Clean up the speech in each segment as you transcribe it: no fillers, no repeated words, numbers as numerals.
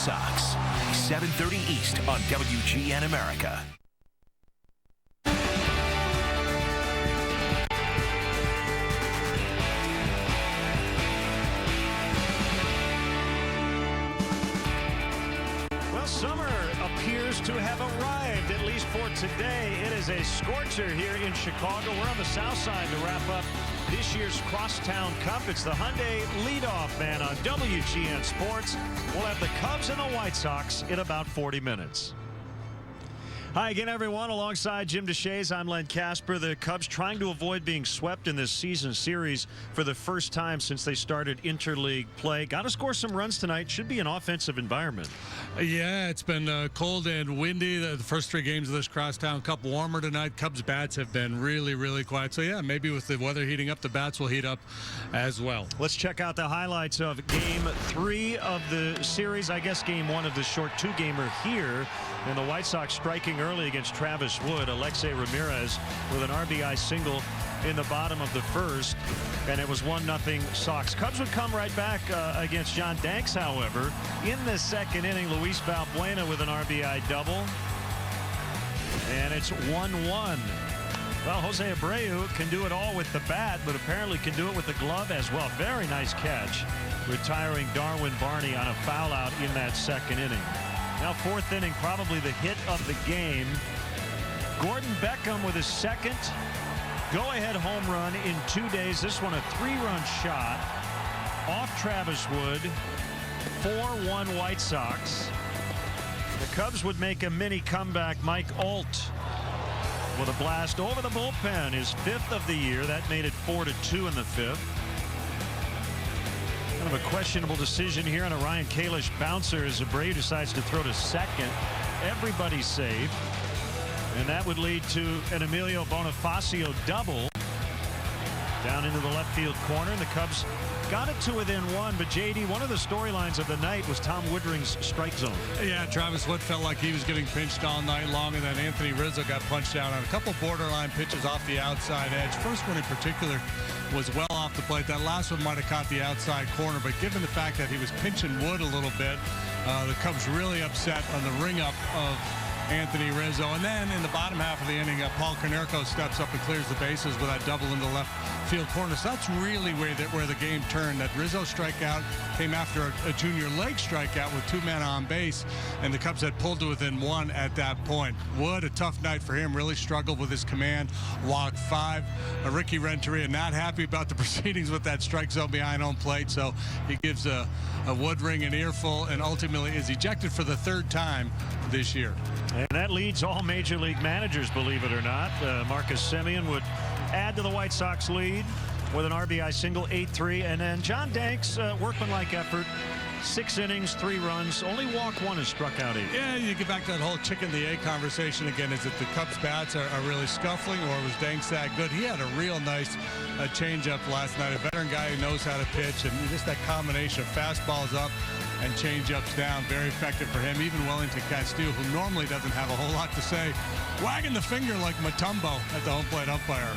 Sox. 7:30 East on WGN America. Summer appears to have arrived, at least for today. It is a scorcher here in Chicago. We're on the south side to wrap up this year's Crosstown Cup. It's the Hyundai leadoff man on WGN Sports. We'll have the Cubs and the White Sox in about 40 minutes. Hi again, everyone. Alongside Jim DeShays, I'm Len Casper. The Cubs trying to avoid being swept in this season series for the first time since they started interleague play. Got to score some runs tonight. Should be an offensive environment. Yeah, it's been cold and windy. The first three games of this Crosstown Cup warmer tonight. Cubs bats have been really, really quiet. So, yeah, maybe with the weather heating up, the bats will heat up as well. Let's check out the highlights of Game 3 of the series. I guess Game 1 of the short two-gamer here. And the White Sox striking early against Travis Wood. Alexei Ramirez with an RBI single in the bottom of the first, and it was 1-0 Sox. Cubs would come right back against John Danks, however. In the second inning, Luis Valbuena with an RBI double, and it's 1-1. Well, Jose Abreu can do it all with the bat, but apparently can do it with the glove as well. Very nice catch, retiring Darwin Barney on a foul out in that second inning. Now fourth inning, probably the hit of the game. Gordon Beckham with his second go-ahead home run in 2 days. This one a 3-run shot off Travis Wood. 4-1 White Sox. The Cubs would make a mini comeback. Mike Alt with a blast over the bullpen, his 5th of the year. That made it 4-2 in the 5th. Kind of a questionable decision here on a Ryan Kalish bouncer as Abreu decides to throw to second. Everybody's safe. And that would lead to an Emilio Bonifacio double down into the left field corner. And the Cubs got it to within one. But, J.D., one of the storylines of the night was Tom Woodring's strike zone. Yeah, Travis Wood felt like he was getting pinched all night long, and then Anthony Rizzo got punched out on a couple borderline pitches off the outside edge. First one in particular was well off the plate. That last one might have caught the outside corner, but given the fact that he was pinching Wood a little bit, the Cubs really upset on the ring-up of Anthony Rizzo. And then in the bottom half of the inning, Paul Konerko steps up and clears the bases with that double into left field corner. So that's really where the game turned. That Rizzo strikeout came after a junior leg strikeout with 2 men on base, and the Cubs had pulled to within 1 at that point. Wood, a tough night for him, really struggled with his command. Walked 5. Ricky Renteria not happy about the proceedings with that strike zone behind home plate, so he gives a Woodring an earful and ultimately is ejected for the 3rd time this year. And that leads all major league managers, believe it or not. Marcus Semien would add to the White Sox lead with an RBI single, 8-3. And then John Danks, workmanlike effort, 6 innings, 3 runs, only walked 1 and struck out 8. Yeah, you get back to that whole chicken the egg conversation again. Is it the Cubs bats are really scuffling, or was Danks that good? He had a real nice changeup last night. A veteran guy who knows how to pitch, and just that combination of fastballs up and changeups down, very effective for him. Even Wellington Castillo, who normally doesn't have a whole lot to say, wagging the finger like Mutombo at the home plate umpire.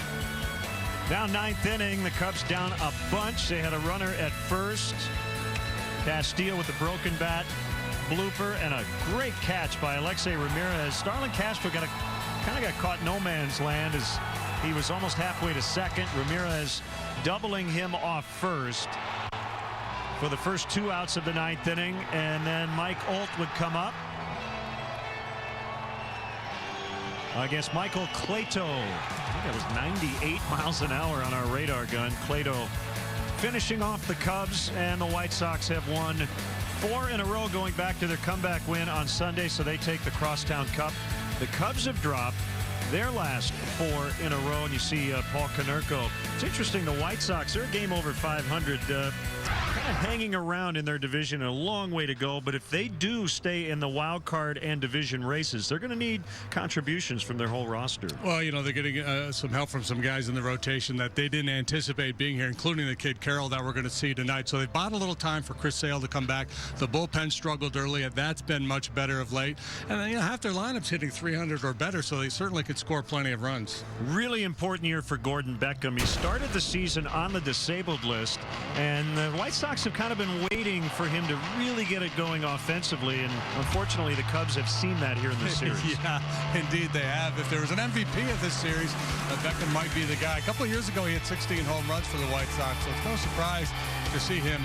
Now 9th inning, the Cubs down a bunch. They had a runner at first. Castillo with the broken bat blooper and a great catch by Alexei Ramirez. Starlin Castro kind of got caught no man's land as he was almost halfway to second. Ramirez doubling him off first for the first 2 outs of the 9th inning, and then Mike Alt would come up against Michael Clayto. I think that was 98 miles an hour on our radar gun. Clayto finishing off the Cubs, and the White Sox have won 4 in a row going back to their comeback win on Sunday, so they take the Crosstown Cup. The Cubs have dropped their last 4 in a row, and you see Paul Konerko. It's interesting, the White Sox, they're a game over 500, kind of hanging around in their division, a long way to go, but if they do stay in the wild card and division races, they're going to need contributions from their whole roster. Well, you know, they're getting some help from some guys in the rotation that they didn't anticipate being here, including the kid Carroll that we're going to see tonight. So they bought a little time for Chris Sale to come back. The bullpen struggled early, and that's been much better of late. And then, you know, half their lineup's hitting 300 or better, so they certainly could score plenty of runs. Really important year for Gordon Beckham. He started the season on the disabled list, and the White Sox Sox have kind of been waiting for him to really get it going offensively, and unfortunately the Cubs have seen that here in this series. Yeah, indeed they have. If there was an MVP of this series, Beckham might be the guy. A couple of years ago, he had 16 home runs for the White Sox, so it's no surprise to see him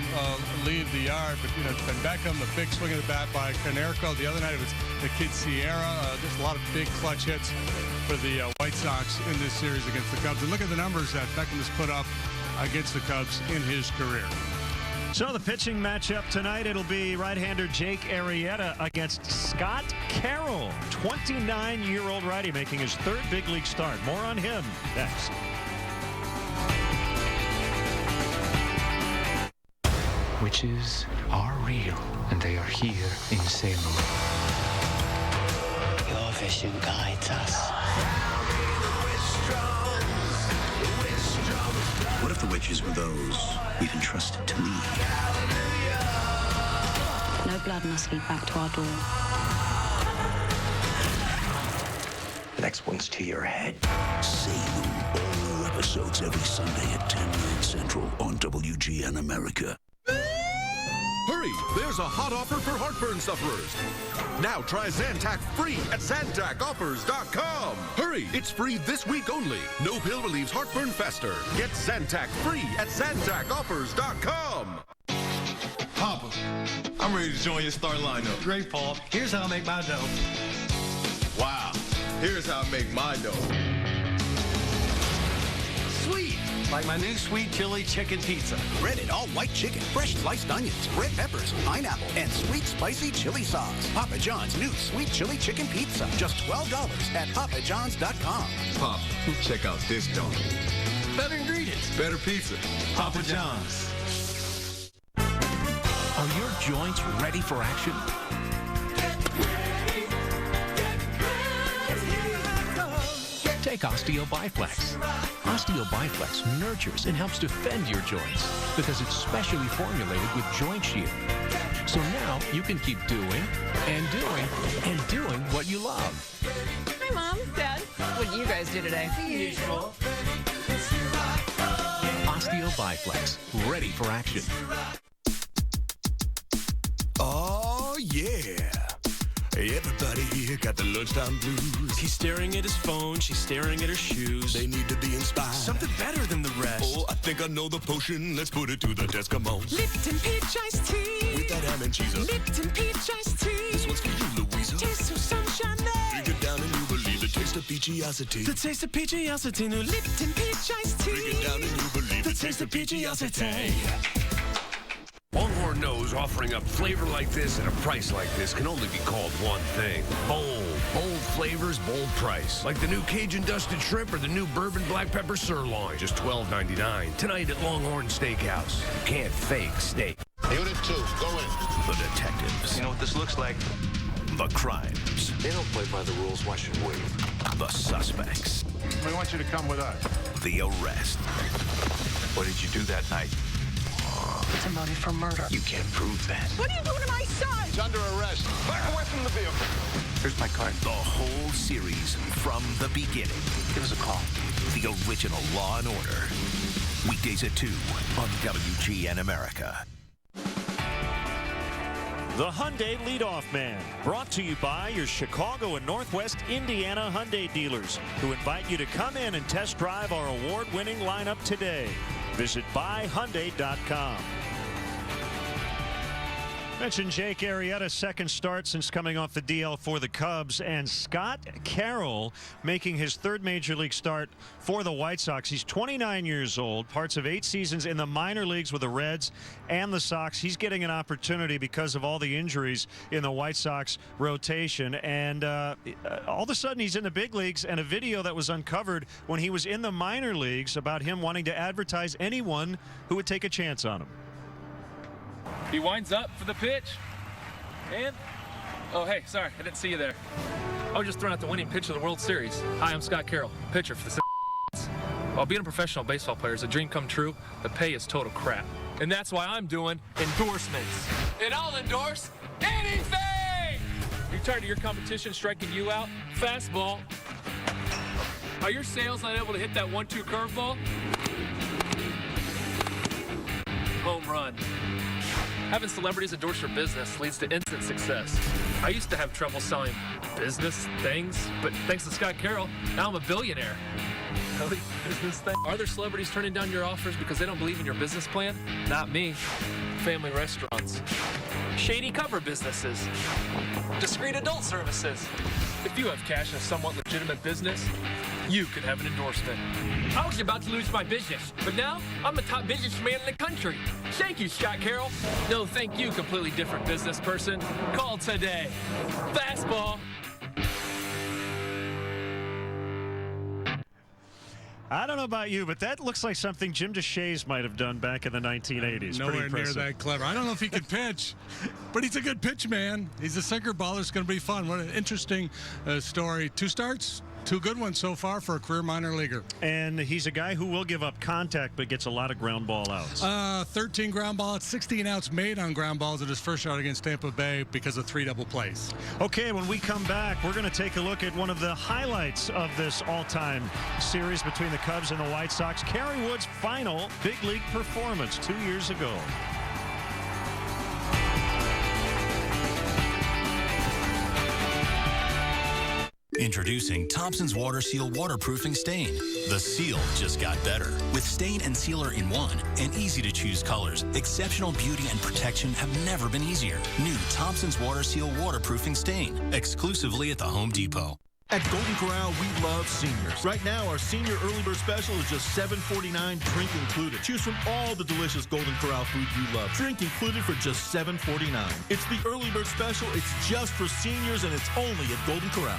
leave the yard. But, it's been Beckham, the big swing of the bat by Canerco. The other night, it was the kid Sierra. Just a lot of big clutch hits for the White Sox in this series against the Cubs. And look at the numbers that Beckham has put up against the Cubs in his career. So the pitching matchup tonight, it'll be right-hander Jake Arrieta against Scott Carroll, 29-year-old righty making his third big league start. More on him next. Witches are real, and they are here in Salem. Your vision guides us. What if the witches were those we've entrusted to me? No blood must lead back to our door. The next one's to your head. Salem. All new episodes every Sunday at 10, 9 Central on WGN America. Hurry! There's a hot offer for heartburn sufferers. Now try Zantac free at ZantacOffers.com. Hurry! It's free this week only. No pill relieves heartburn faster. Get Zantac free at ZantacOffers.com. Papa, I'm ready to join your start lineup. Great, Paul. Here's how I make my dough. Wow. Here's how I make my dough. Sweet! Like my new sweet chili chicken pizza. Breaded all-white chicken, fresh sliced onions, red peppers, pineapple, and sweet spicy chili sauce. Papa John's new sweet chili chicken pizza. Just $12 at papajohns.com. Pop, check out this dough. Better ingredients. Better pizza. Papa John's. Are your joints ready for action? Take Osteobiflex. Osteobiflex nurtures and helps defend your joints because it's specially formulated with Joint Shield. So now you can keep doing and doing and doing what you love. Hi, Mom, Dad. What did you guys do today? The usual. Osteobiflex, ready for action. Oh, yeah. Everybody here got the lunchtime blues. He's staring at his phone, she's staring at her shoes. They need to be inspired. Something better than the rest. Oh, I think I know the potion. Let's put it to the test. Come on. Lipton peach iced tea. With that ham and cheese. Lipton peach iced tea. This one's for you, Louisa. Taste of sunshine. Drink it down and you believe the taste of peachiosity. The taste of peachiosity. New Lipton peach iced tea. Drink it down and you believe the taste of peachiosity. Longhorn knows offering up flavor like this at a price like this can only be called one thing. Bold. Bold flavors, bold price. Like the new Cajun dusted shrimp or the new bourbon black pepper sirloin. Just $12.99. Tonight at Longhorn Steakhouse. You can't fake steak. Unit 2, go in. The detectives. You know what this looks like? The crimes. They don't play by the rules. Why should we? The suspects. We want you to come with us. The arrest. What did you do that night? It's a motive for murder. You can't prove that. What are you doing to my son? He's under arrest. Back away from the vehicle. Here's my card. The whole series from the beginning. Give us a call. The original Law and Order. Weekdays at 2 on WGN America. The Hyundai Leadoff Man, brought to you by your Chicago and Northwest Indiana Hyundai dealers, who invite you to come in and test drive our award-winning lineup today. Visit buyhyundai.com. Mentioned Jake Arrieta's second start since coming off the DL for the Cubs, and Scott Carroll making his third major league start for the White Sox. He's 29 years old, parts of 8 seasons in the minor leagues with the Reds and the Sox. He's getting an opportunity because of all the injuries in the White Sox rotation, and all of a sudden he's in the big leagues, and a video that was uncovered when he was in the minor leagues about him wanting to advertise anyone who would take a chance on him. He winds up for the pitch, and, oh, hey, sorry, I didn't see you there. I was just throwing out the winning pitch of the World Series. Hi, I'm Scott Carroll, pitcher for the While being a professional baseball player is a dream come true, the pay is total crap. And that's why I'm doing endorsements. And I'll endorse anything! You tired of your competition striking you out? Fastball. Are your sales not able to hit that 1-2 curveball? Home run. Having celebrities endorse your business leads to instant success. I used to have trouble selling business things, but thanks to Scott Carroll, now I'm a billionaire. Really? Business thing? Are there celebrities turning down your offers because they don't believe in your business plan? Not me. Family restaurants. Shady cover businesses. Discreet adult services. If you have cash in a somewhat legitimate business, you could have an endorsement. I was about to lose my business, but now I'm the top businessman in the country. Thank you, Scott Carroll. No, thank you, completely different business person. Call today. Fastball. I don't know about you, but that looks like something Jim DeShays might have done back in the 1980s. Nowhere near that clever. I don't know if he can pitch, but he's a good pitch man. He's a sinker baller. It's going to be fun. What an interesting story. 2 starts, 2 good ones so far for a career minor leaguer. And he's a guy who will give up contact, but gets a lot of ground ball outs. 13 ground balls, 16 outs made on ground balls at his first shot against Tampa Bay because of 3 double plays. Okay, when we come back, we're going to take a look at one of the highlights of this all-time series between the Cubs and the White Sox. Kerry Wood's final big league performance 2 years ago. Introducing Thompson's Water Seal Waterproofing Stain. The seal just got better. With stain and sealer in one and easy-to-choose colors, exceptional beauty and protection have never been easier. New Thompson's Water Seal Waterproofing Stain, exclusively at the Home Depot. At Golden Corral, we love seniors. Right now, our senior early bird special is just $7.49, drink included. Choose from all the delicious Golden Corral food you love. Drink included for just $7.49. It's the early bird special. It's just for seniors, and it's only at Golden Corral.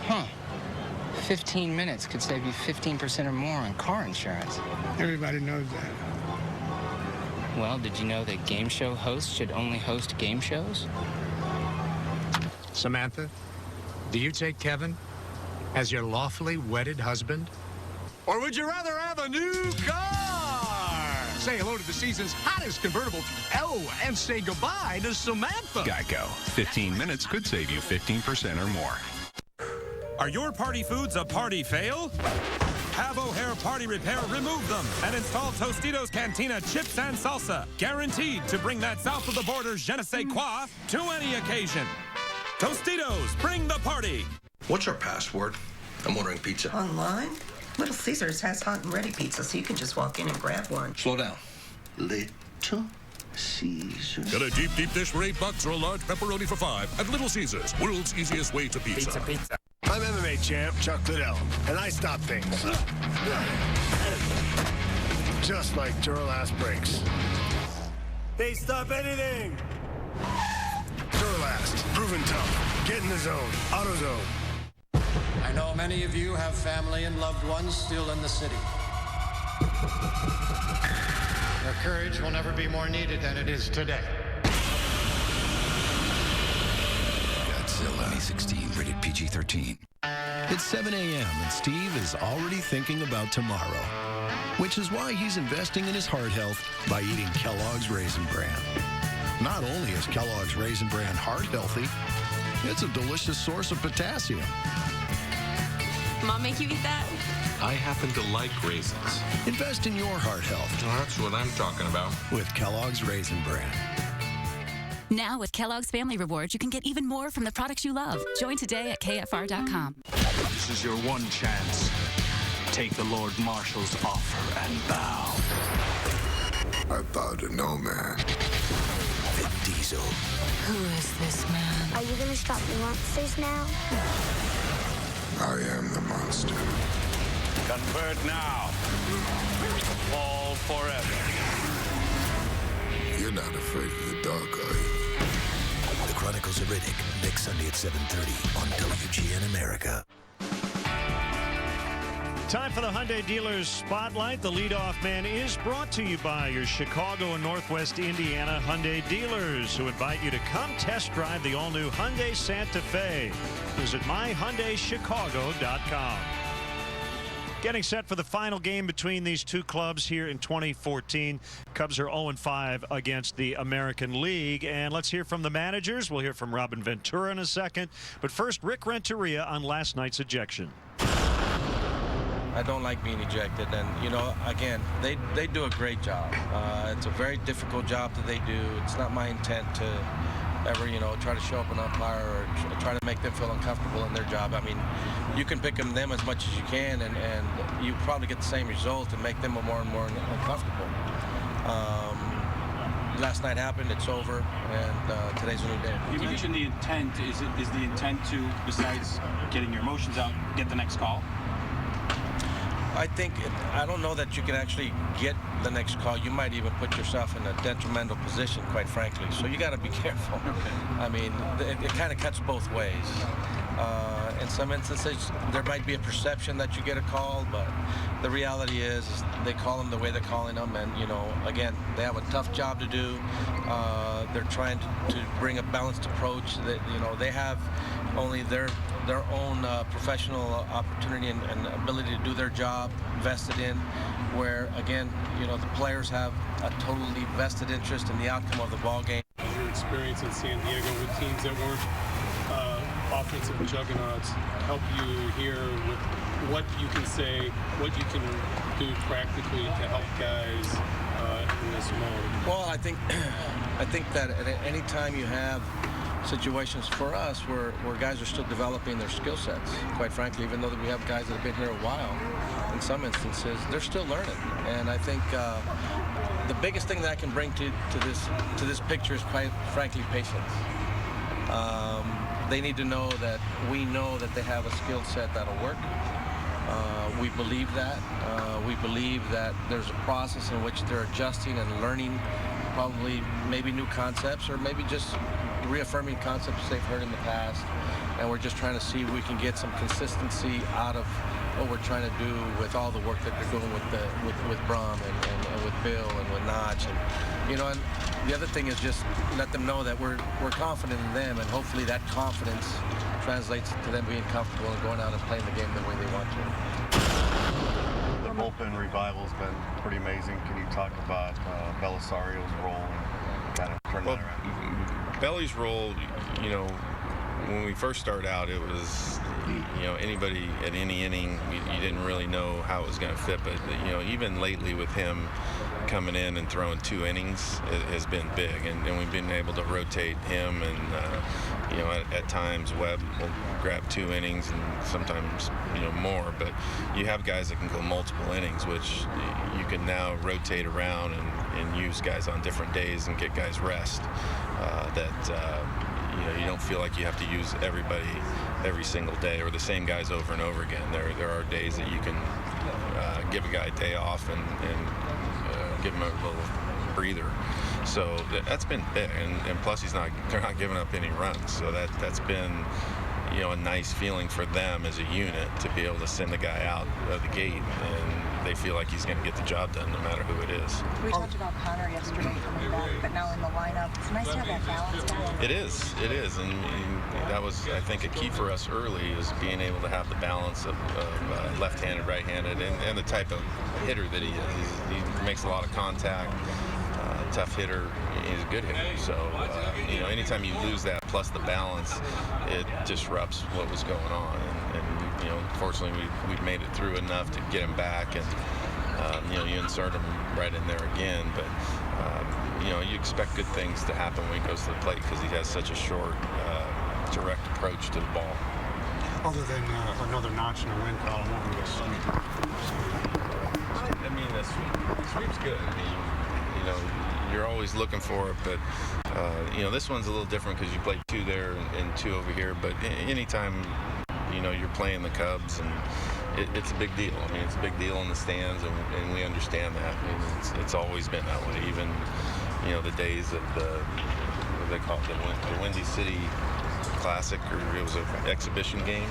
Huh. 15 minutes could save you 15% or more on car insurance. Everybody knows that. Well, did you know that game show hosts should only host game shows? Samantha, do you take Kevin as your lawfully wedded husband? Or would you rather have a new car? Say hello to the season's hottest convertible. Oh, and say goodbye to Samantha. Geico. 15 minutes could save you 15% or more. Are your party foods a party fail? Have O'Hare Party Repair remove them and install Tostitos Cantina chips and salsa, guaranteed to bring that south of the border je ne sais quoi to any occasion. Tostitos, bring the party. What's our password? I'm ordering pizza. Online? Little Caesars has hot and ready pizza, so you can just walk in and grab one. Slow down. Little Caesars. Get a deep dish for $8 or a large pepperoni for $5 at Little Caesars, world's easiest way to pizza. Pizza. I'm MMA champ Chuck Liddell, and I stop things. Just like Duralast brakes. They stop anything. Duralast, proven tough. Get in the zone. AutoZone. I know many of you have family and loved ones still in the city. Your courage will never be more needed than it is today. Godzilla 2016, rated PG-13. It's 7 a.m. and Steve is already thinking about tomorrow, which is why he's investing in his heart health by eating Kellogg's Raisin Bran. Not only is Kellogg's Raisin Bran heart healthy, it's a delicious source of potassium. Mom make you eat that? I happen to like raisins. Invest in your heart health. Well, that's what I'm talking about. With Kellogg's Raisin Bran. Now with Kellogg's Family Rewards, you can get even more from the products you love. Join today at KFR.com. This is your one chance. Take the Lord Marshal's offer and bow. I bow to no man. Vin Diesel. Who is this man? Are you gonna stop the monsters now? I am the monster. Convert now. Fall forever. You're not afraid of the dark, are you? The Chronicles of Riddick, next Sunday at 7:30 on WGN America. Time for the Hyundai Dealers Spotlight. The leadoff man is brought to you by your Chicago and Northwest Indiana Hyundai dealers, who invite you to come test drive the all-new Hyundai Santa Fe. Visit myhyundaichicago.com. Getting set for the final game between these two clubs here in 2014. Cubs are 0-5 against the American League. And let's hear from the managers. We'll hear from Robin Ventura in a second. But first, Rick Renteria on last night's ejection. I don't like being ejected. And, you know, again, they do a great job. It's a very difficult job that they do. It's not my intent to ever, you know, try to show up an umpire or try to make them feel uncomfortable in their job. I mean, you can pick them as much as you can, and you probably get the same result and make them more and more uncomfortable. Last night happened, it's over, and today's a new day. You mentioned the intent. Is the intent to, besides getting your emotions out, get the next call? I don't know that you can actually get the next call. You might even put yourself in a detrimental position, quite frankly. So you got to be careful. I mean, it kind of cuts both ways. In some instances, there might be a perception that you get a call, but the reality is they call them the way they're calling them. And, you know, again, they have a tough job to do. They're trying to bring a balanced approach. That, you know, they have only their own professional opportunity and ability to do their job vested in, where, again, you know, the players have a totally vested interest in the outcome of the ball game. Your experience in San Diego with teams that weren't offensive juggernauts help you here with what you can say, what you can do practically to help guys in this mode? Well, I think that at any time you have situations for us where guys are still developing their skill sets, quite frankly, even though we have guys that have been here a while, in some instances, they're still learning. And I think the biggest thing that I can bring to this picture is, quite frankly, patience. They need to know that we know that they have a skill set that'll work. We believe that. We believe that there's a process in which they're adjusting and learning probably maybe new concepts, or maybe just reaffirming concepts they've heard in the past. And we're just trying to see if we can get some consistency out of what we're trying to do with all the work that they're doing with Brom and with Bill and with Notch. And, you know, and the other thing is just let them know that we're confident in them, and hopefully that confidence translates to them being comfortable and going out and playing the game the way they want to. The bullpen revival's been pretty amazing. Can you talk about Belisario's role and kind of turn that around? Belly's role, you know, when we first started out, it was, you know, anybody at any inning, you didn't really know how it was going to fit. But, you know, even lately with him coming in and throwing 2 innings, it has been big. And we've been able to rotate him, and, you know, at times Webb will grab 2 innings and sometimes, you know, more. But you have guys that can go multiple innings, which you can now rotate around and use guys on different days and get guys rest. You know, you don't feel like you have to use everybody every single day or the same guys over and over again. There are days that you can give a guy a day off and give him a little breather. So that's been big, and plus they're not giving up any runs. So that's been, you know, a nice feeling for them as a unit to be able to send a guy out of the gate and they feel like he's going to get the job done no matter who it is. We talked about Connor yesterday coming back, but now in the lineup, it's nice to have that balance going. It is, and that was, I think, a key for us early, is being able to have the balance of left-handed, right-handed, and the type of hitter that he is. He makes a lot of contact, tough hitter. He's a good hitter. So, you know, anytime you lose that plus the balance, it disrupts what was going on. And you know, fortunately, we've made it through enough to get him back, and you know, you insert him right in there again. But you know, you expect good things to happen when he goes to the plate because he has such a short, direct approach to the ball. Other than another notch in the win column, what was I mean, the sweep's good. I mean, you know, you're always looking for it, but you know, this one's a little different because you play 2 there and 2 over here. But anytime, you know, you're playing the Cubs, and it's a big deal. I mean, it's a big deal in the stands, and we understand that. I mean, it's always been that way. Even, you know, the days of what they call it, the Windy City Classic, or it was an exhibition game.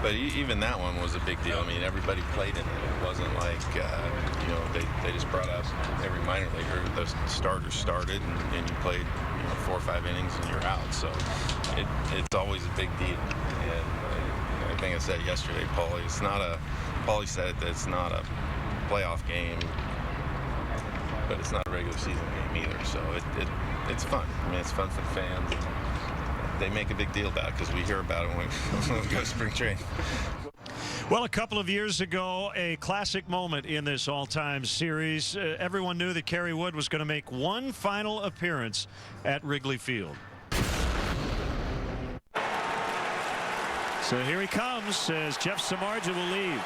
But even that one was a big deal. I mean, everybody played in it. It wasn't like, you know, they just brought out every minor leaguer. The starters started, and you played, you know, 4 or 5 innings, and you're out. So it's always a big deal. And I think I said yesterday, Paulie said that it's not a playoff game, but it's not a regular season game either. So it's fun. I mean, it's fun for the fans. They make a big deal about it because we hear about it when we go to spring training. Well, a couple of years ago, a classic moment in this all-time series. Everyone knew that Kerry Wood was going to make one final appearance at Wrigley Field. So here he comes as Jeff Samardzija will leave.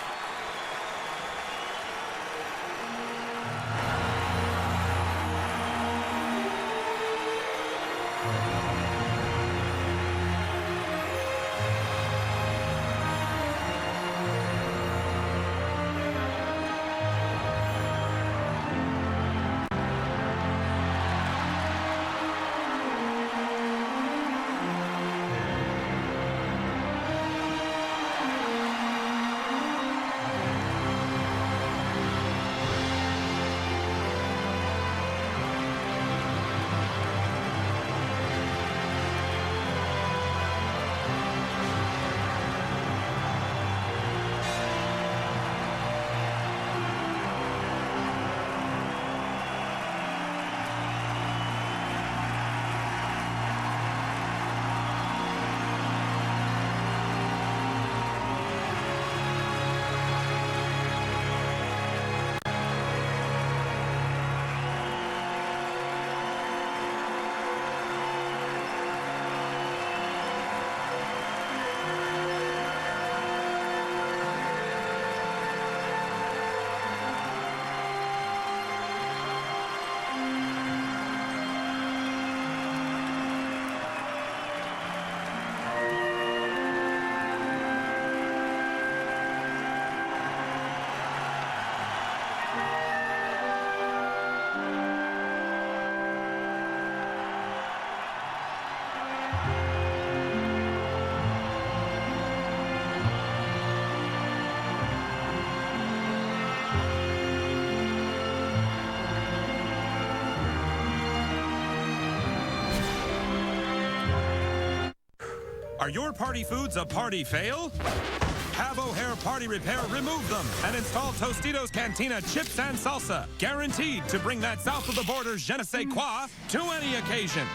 Are your party foods a party fail? Have O'Hare Party Repair remove them and install Tostitos Cantina chips and salsa, guaranteed to bring that south of the border je ne sais quoi to any occasion.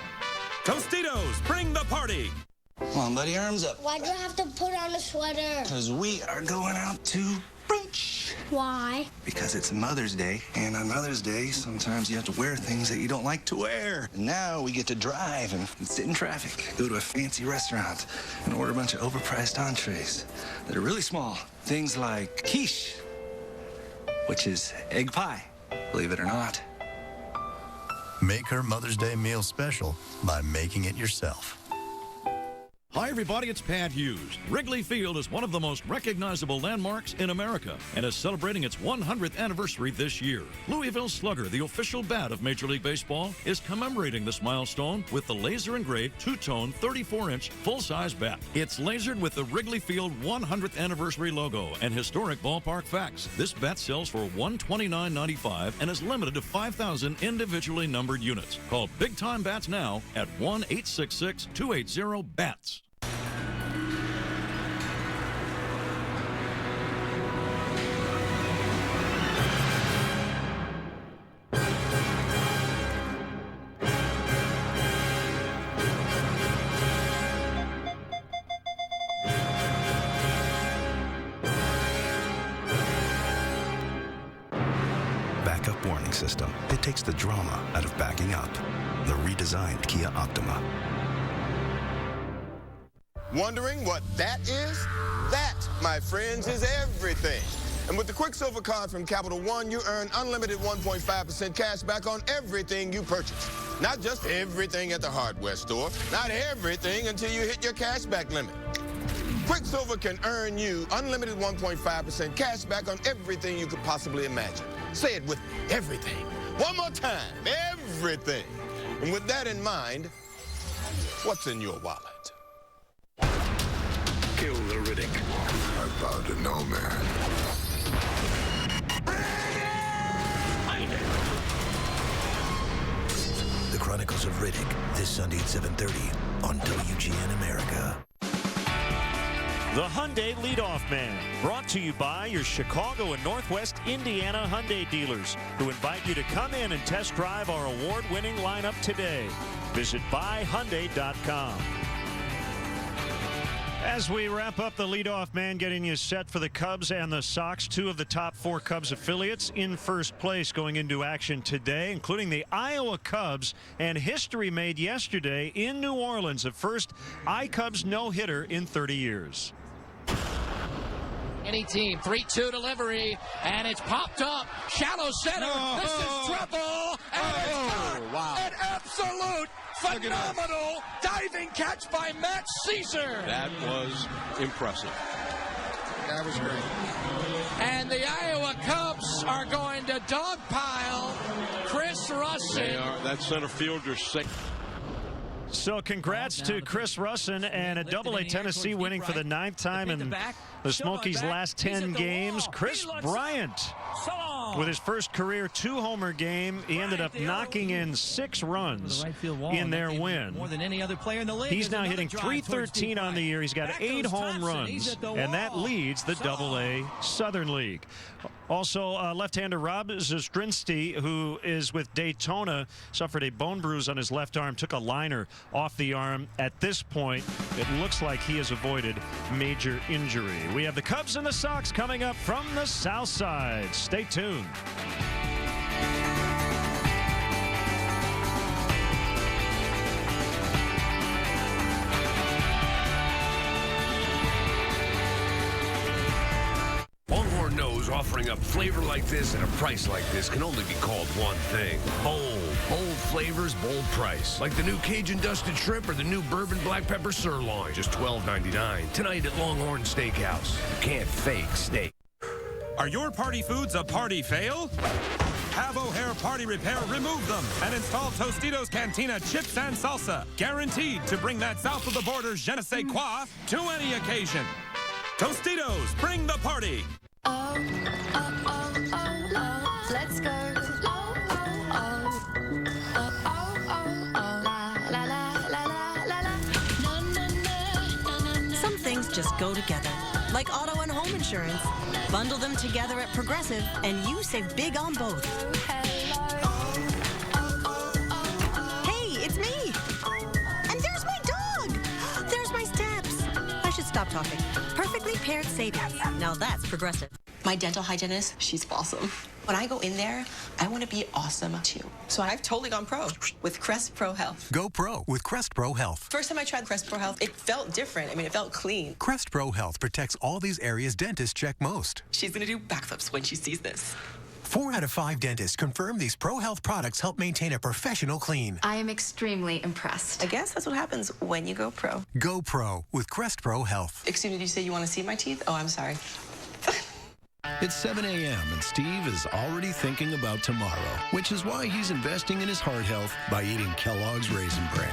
Tostitos, bring the party. Come on, buddy, arms up. Why'd you have to put on a sweater? Because we are going out to brunch. Why? Because it's Mother's Day, and on Mother's Day, sometimes you have to wear things that you don't like to wear. And now we get to drive and sit in traffic, go to a fancy restaurant, and order a bunch of overpriced entrees that are really small. Things like quiche, which is egg pie, believe it or not. Make her Mother's Day meal special by making it yourself. Hi, everybody, it's Pat Hughes. Wrigley Field is one of the most recognizable landmarks in America and is celebrating its 100th anniversary this year. Louisville Slugger, the official bat of Major League Baseball, is commemorating this milestone with the laser-engraved two-tone 34-inch full-size bat. It's lasered with the Wrigley Field 100th anniversary logo and historic ballpark facts. This bat sells for $129.95 and is limited to 5,000 individually numbered units. Call Big Time Bats now at 1-866-280-BATS. Backup warning system. It takes the drama out of backing up. The redesigned Kia Optima. Wondering what that is? That, my friends, is everything. And with the Quicksilver card from Capital One, you earn unlimited 1.5% cash back on everything you purchase. Not just everything at the hardware store, not everything until you hit your cash back limit. Quicksilver can earn you unlimited 1.5% cash back on everything you could possibly imagine. Say it with me, everything. One more time, everything. And with that in mind, what's in your wallet? Kill the Riddick. I bow to no man. The Chronicles of Riddick, this Sunday at 7:30 on WGN America. The Hyundai Leadoff Man, brought to you by your Chicago and Northwest Indiana Hyundai dealers, who invite you to come in and test drive our award-winning lineup today. Visit buyhyundai.com. As we wrap up, the leadoff man getting you set for the Cubs and the Sox. Two of the top 4 Cubs affiliates in first place going into action today, including the Iowa Cubs, and history made yesterday in New Orleans, the first I-Cubs no-hitter in 30 years. Any team, 3-2 delivery, and it's popped up. Shallow center. This is trouble. And it's wow. An absolute phenomenal diving catch by Matt Caesar. That was impressive. That was great. And the Iowa Cubs are going to dogpile Chris Russin. They are. That center fielder's sick. So congrats to Chris Russin and a Double-A Tennessee winning for the 9th time in the Smokies' last 10 games. Chris Bryant with his first career 2-homer game. He ended up knocking in 6 runs in their win. More than any other player in the league. He's now hitting .313 on the year. He's got 8 home runs, and that leads the Double-A Southern League. Also, left-hander Rob Zastrinski, who is with Daytona, suffered a bone bruise on his left arm, took a liner off the arm. At this point, it looks like he has avoided major injury. We have the Cubs and the Sox coming up from the South Side. Stay tuned. Longhorn knows offering up flavor like this at a price like this can only be called one thing: bold. Bold flavors, bold price. Like the new Cajun dusted shrimp or the new bourbon black pepper sirloin. Just $12.99 tonight at Longhorn Steakhouse. You can't fake steak. Are your party foods a party fail? Have O'Hare Party Repair remove them and install Tostitos Cantina chips and salsa, guaranteed to bring that south of the border je ne sais quoi to any occasion. Tostitos, bring the party. Oh, oh, oh, oh, oh, let's go. Oh, oh, oh, oh, oh, oh, oh, la, la, la, la, la, la. No, no, no, no, no. Some things just go together, like auto and home insurance. Bundle them together at Progressive, and you save big on both. Hey, it's me. And there's my dog. There's my steps. I should stop talking. Perfectly paired savings. Now that's Progressive. My dental hygienist, she's awesome. When I go in there, I want to be awesome too. So I've totally gone pro with Crest Pro Health. Go pro with Crest Pro Health. First time I tried Crest Pro Health, it felt different. I mean, it felt clean. Crest Pro Health protects all these areas dentists check most. She's going to do backflips when she sees this. 4 out of 5 dentists confirm these Pro Health products help maintain a professional clean. I am extremely impressed. I guess that's what happens when you go pro. Go pro with Crest Pro Health. Excuse me, did you say you want to see my teeth? Oh, I'm sorry. It's 7 a.m. and Steve is already thinking about tomorrow, which is why he's investing in his heart health by eating Kellogg's Raisin Bran.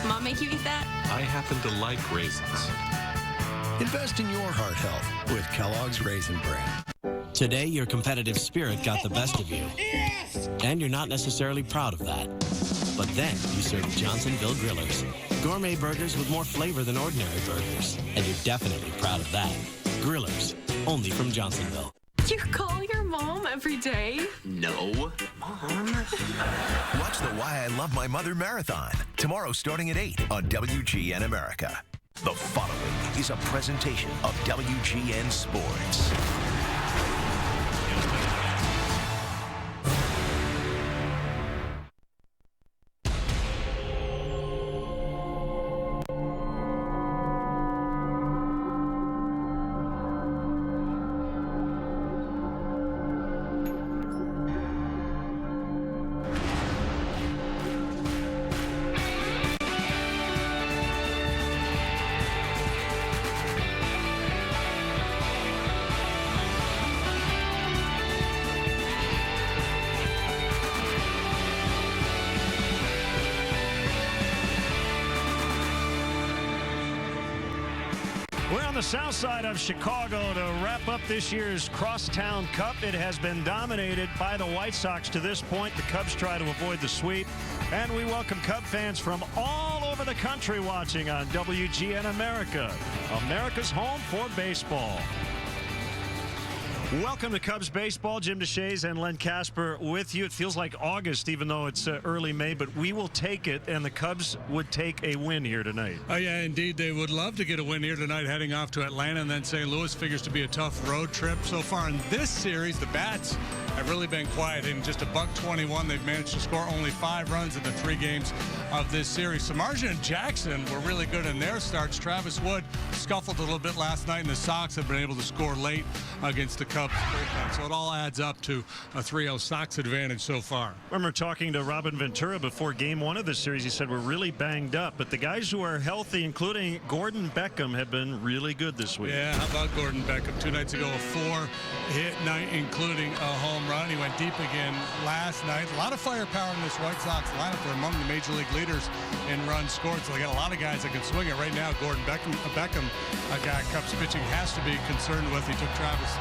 Mom make you eat that? I happen to like raisins. Invest in your heart health with Kellogg's Raisin Bran. Today, your competitive spirit got the best of you. Yes! And you're not necessarily proud of that. But then you serve Johnsonville Grillers. Gourmet burgers with more flavor than ordinary burgers. And you're definitely proud of that. Grillers, only from Johnsonville. You call your mom every day? No. Mom. Watch the Why I Love My Mother Marathon tomorrow starting at 8 on WGN America. The following is a presentation of WGN Sports. We're on the south side of Chicago to wrap up this year's Crosstown Cup. It has been dominated by the White Sox to this point. The Cubs try to avoid the sweep. And we welcome Cub fans from all over the country watching on WGN America, America's home for baseball. Welcome to Cubs Baseball. Jim DeShays and Len Casper with you. It feels like August, even though it's early May, but we will take it, and the Cubs would take a win here tonight. Oh, yeah, indeed. They would love to get a win here tonight, heading off to Atlanta, and then St. Louis figures to be a tough road trip. So far in this series, the bats have really been quiet. In just $121, they've managed to score only 5 runs in the 3 games of this series. Samardzija and Jackson were really good in their starts. Travis Wood scuffled a little bit last night, and the Sox have been able to score late against the Cubs bullpen. So it all adds up to a 3-0 Sox advantage so far. I remember talking to Robin Ventura before Game 1 of this series. He said we're really banged up, but the guys who are healthy, including Gordon Beckham, have been really good this week. Yeah, how about Gordon Beckham? 2 nights ago, a 4-hit night, including a home run. He went deep again last night. A lot of firepower in this White Sox lineup. They're among the major league leaders in runs scored, so they got a lot of guys that can swing it. Right now, Gordon Beckham, a guy Cubs pitching has to be concerned with. He took Travis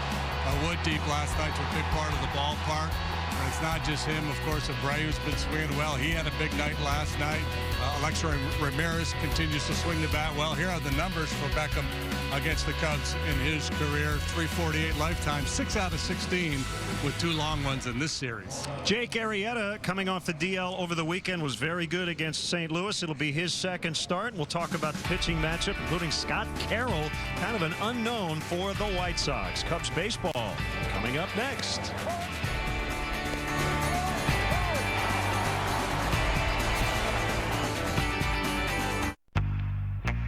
Wood deep last night to a big part of the ballpark. And it's not just him, of course. Abreu's been swinging well. He had a big night last night. Alexei Ramirez continues to swing the bat well. Here are the numbers for Beckham against the Cubs in his career. .348 lifetime, 6 out of 16 with 2 long ones in this series. Jake Arrieta, coming off the DL over the weekend, was very good against St. Louis. It'll be his second start. We'll talk about the pitching matchup, including Scott Carroll, kind of an unknown for the White Sox. Cubs baseball coming up next.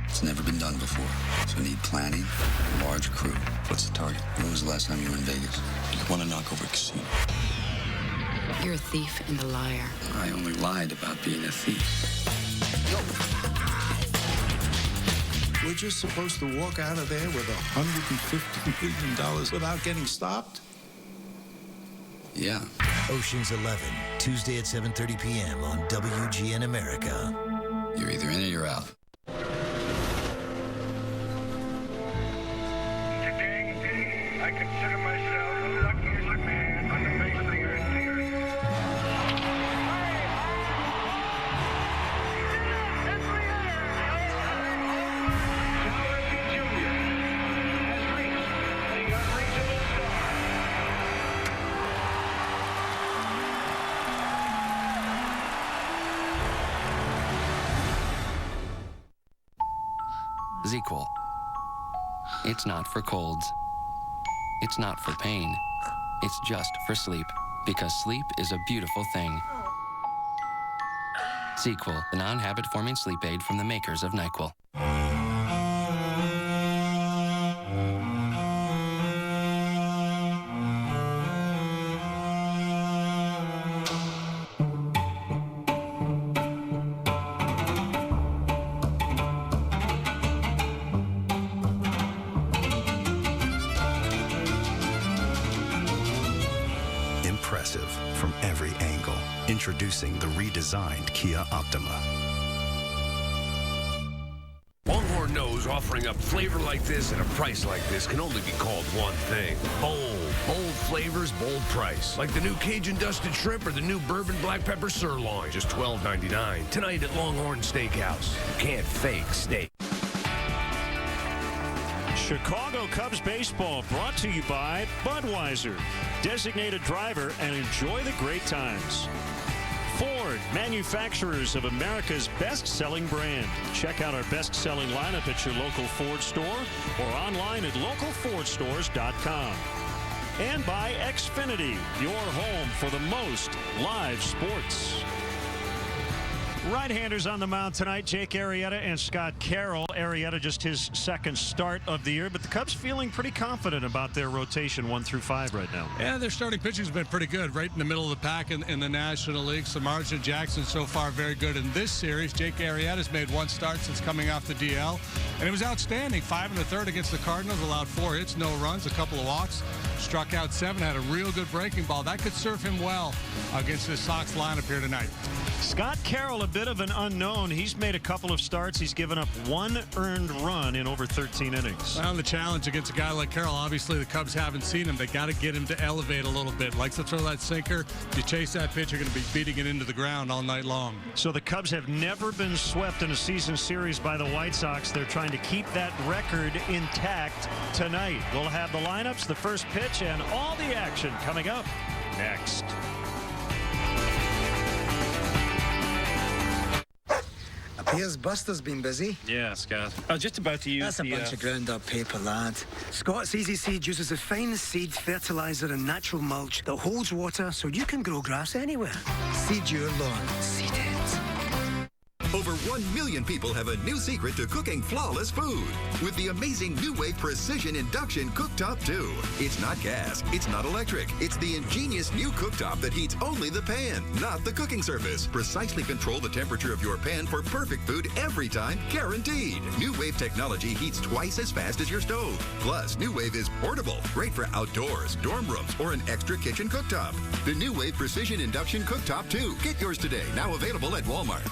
It's never been done before, so need planning, a large crew. What's the target? When was the last time you were in Vegas? You want to knock over a casino. You're a thief and a liar. I only lied about being a thief. We're just supposed to walk out of there with $150 million without getting stopped? Yeah. Ocean's 11, Tuesday at 7:30 p.m. on WGN America. You're either in or you're out. I consider myself the luckiest man on the face of the earth. ZzzQuil. It's not for colds. It's not for pain. It's just for sleep, because sleep is a beautiful thing. ZzzQuil, the non-habit-forming sleep aid from the makers of NyQuil. Impressive from every angle. Introducing the redesigned Kia Optima. Longhorn knows offering up flavor like this at a price like this can only be called one thing. Bold. Bold flavors, bold price. Like the new Cajun dusted shrimp or the new bourbon black pepper sirloin. Just $12.99. Tonight at Longhorn Steakhouse. You can't fake steak. Chicago Cubs baseball brought to you by Budweiser. Designated driver and enjoy the great times. Ford, manufacturers of America's best-selling brand. Check out our best-selling lineup at your local Ford store or online at localfordstores.com. And by Xfinity, your home for the most live sports. Right-handers on the mound tonight, Jake Arrieta and Scott Carroll. Arrieta just his second start of the year, but the Cubs feeling pretty confident about their rotation 1 through 5 right now. Yeah, their starting pitching's been pretty good, right in the middle of the pack in the National League. Samardzija and Jackson so far very good in this series. Jake Arrieta's made 1 start since coming off the DL, and it was outstanding. 5 1/3 against the Cardinals, allowed 4 hits, no runs, a couple of walks, struck out 7, had a real good breaking ball. That could serve him well against this Sox lineup here tonight. Scott Carroll, a bit of an unknown. He's made a couple of starts. He's given up 1 earned run in over 13 innings. Well, the challenge against a guy like Carroll, obviously the Cubs haven't seen him. They got to get him to elevate a little bit. Likes to throw that sinker. If you chase that pitch, you're going to be beating it into the ground all night long. So the Cubs have never been swept in a season series by the White Sox. They're trying to keep that record intact tonight. We'll have the lineups, the first pitch, and all the action coming up next. Appears Buster's been busy. Yeah, Scott. I was just about to use That's a bunch of ground-up paper, lad. Scott's Easy Seed uses the finest seed, fertilizer and natural mulch that holds water so you can grow grass anywhere. Seed your lawn. Seed it. Over 1 million people have a new secret to cooking flawless food with the amazing New Wave Precision Induction Cooktop 2. It's not gas, it's not electric. It's the ingenious new cooktop that heats only the pan, not the cooking surface. Precisely control the temperature of your pan for perfect food every time, guaranteed. New Wave technology heats twice as fast as your stove. Plus, New Wave is portable, great for outdoors, dorm rooms, or an extra kitchen cooktop. The New Wave Precision Induction Cooktop 2. Get yours today, now available at Walmart.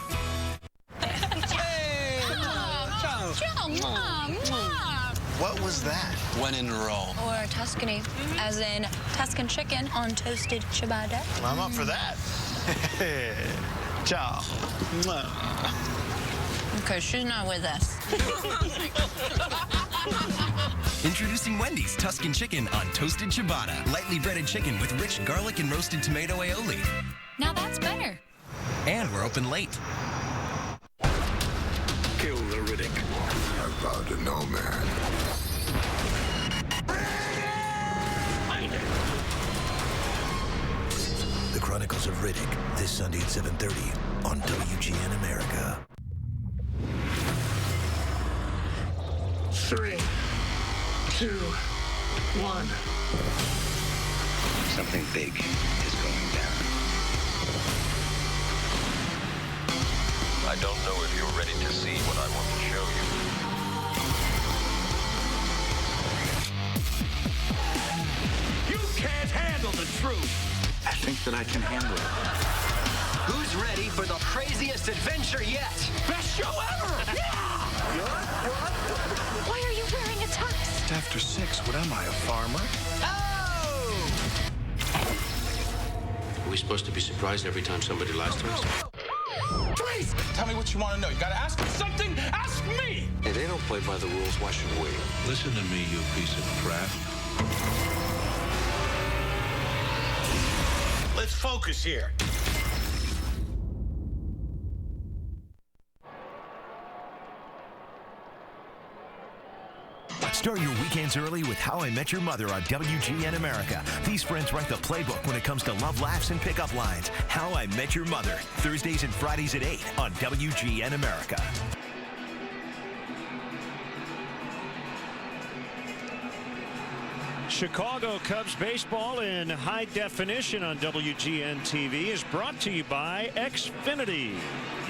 What was that? When in Rome. Or Tuscany, as in Tuscan chicken on toasted ciabatta. I'm up for that. Ciao. Okay, she's not with us. Introducing Wendy's Tuscan Chicken on toasted ciabatta. Lightly breaded chicken with rich garlic and roasted tomato aioli. Now that's better. And we're open late. Kill the Riddick. I vow to no man. The Chronicles of Riddick, this Sunday at 7:30 on WGN America. 3, 2, 1. Something big is going down. I don't know if you're ready to see what I want to show you. You can't handle the truth. I think that I can handle it. Who's ready for the craziest adventure yet? Best show ever! Yeah! Why are you wearing a tux? After 6, what am I, a farmer? Are we supposed to be surprised every time somebody lies to us? Please, tell me what you want to know. You gotta ask me something? Ask me! Hey, they don't play by the rules. Why should we? Listen to me, you piece of crap. Let's focus here. Start your weekends early with How I Met Your Mother on WGN America. These friends write the playbook when it comes to love laughs and pickup lines. How I Met Your Mother, Thursdays and Fridays at 8 on WGN America. Chicago Cubs baseball in high definition on WGN TV is brought to you by Xfinity,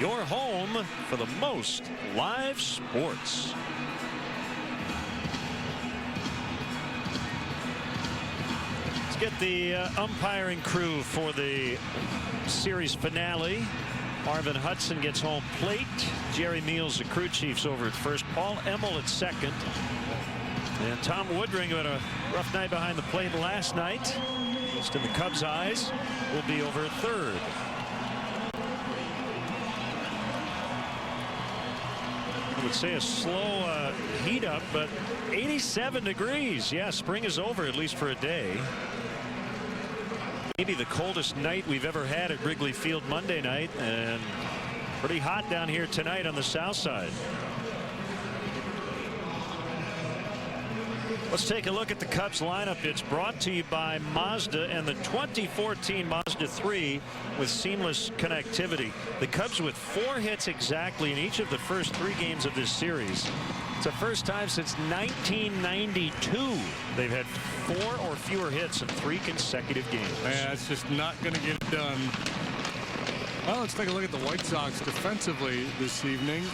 your home for the most live sports. Let's get the umpiring crew for the series finale. Marvin Hudson gets home plate. Jerry Meals, the crew chiefs, over at first. Paul Emmel at second. And Tom Woodring, who had a rough night behind the plate last night, just in the Cubs' eyes, will be over at third. I would say a slow heat up, but 87 degrees. Yeah, spring is over, at least for a day. Maybe the coldest night we've ever had at Wrigley Field Monday night, and pretty hot down here tonight on the south side. Let's take a look at the Cubs lineup. It's brought to you by Mazda and the 2014 Mazda 3 with seamless connectivity. The Cubs with 4 hits exactly in each of the first 3 games of this series. It's the first time since 1992 they've had 4 or fewer hits in 3 consecutive games. Yeah, it's just not going to get it done. Well, let's take a look at the White Sox defensively this evening.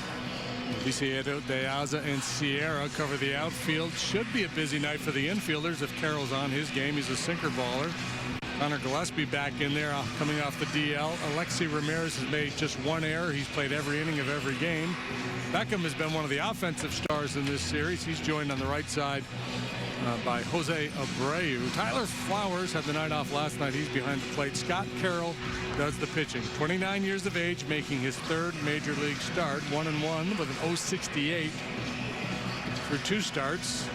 Viciedo, De Aza, and Sierra cover the outfield. Should be a busy night for the infielders if Carroll's on his game. He's a sinker baller. Connor Gillespie back in there coming off the DL. Alexei Ramirez has made just one error. He's played every inning of every game. Beckham has been one of the offensive stars in this series. He's joined on the right side by Jose Abreu. Tyler Flowers had the night off last night. He's behind the plate. Scott Carroll does the pitching. 29 years of age, making his third major league start. 1-1 with an .068 through 2 starts.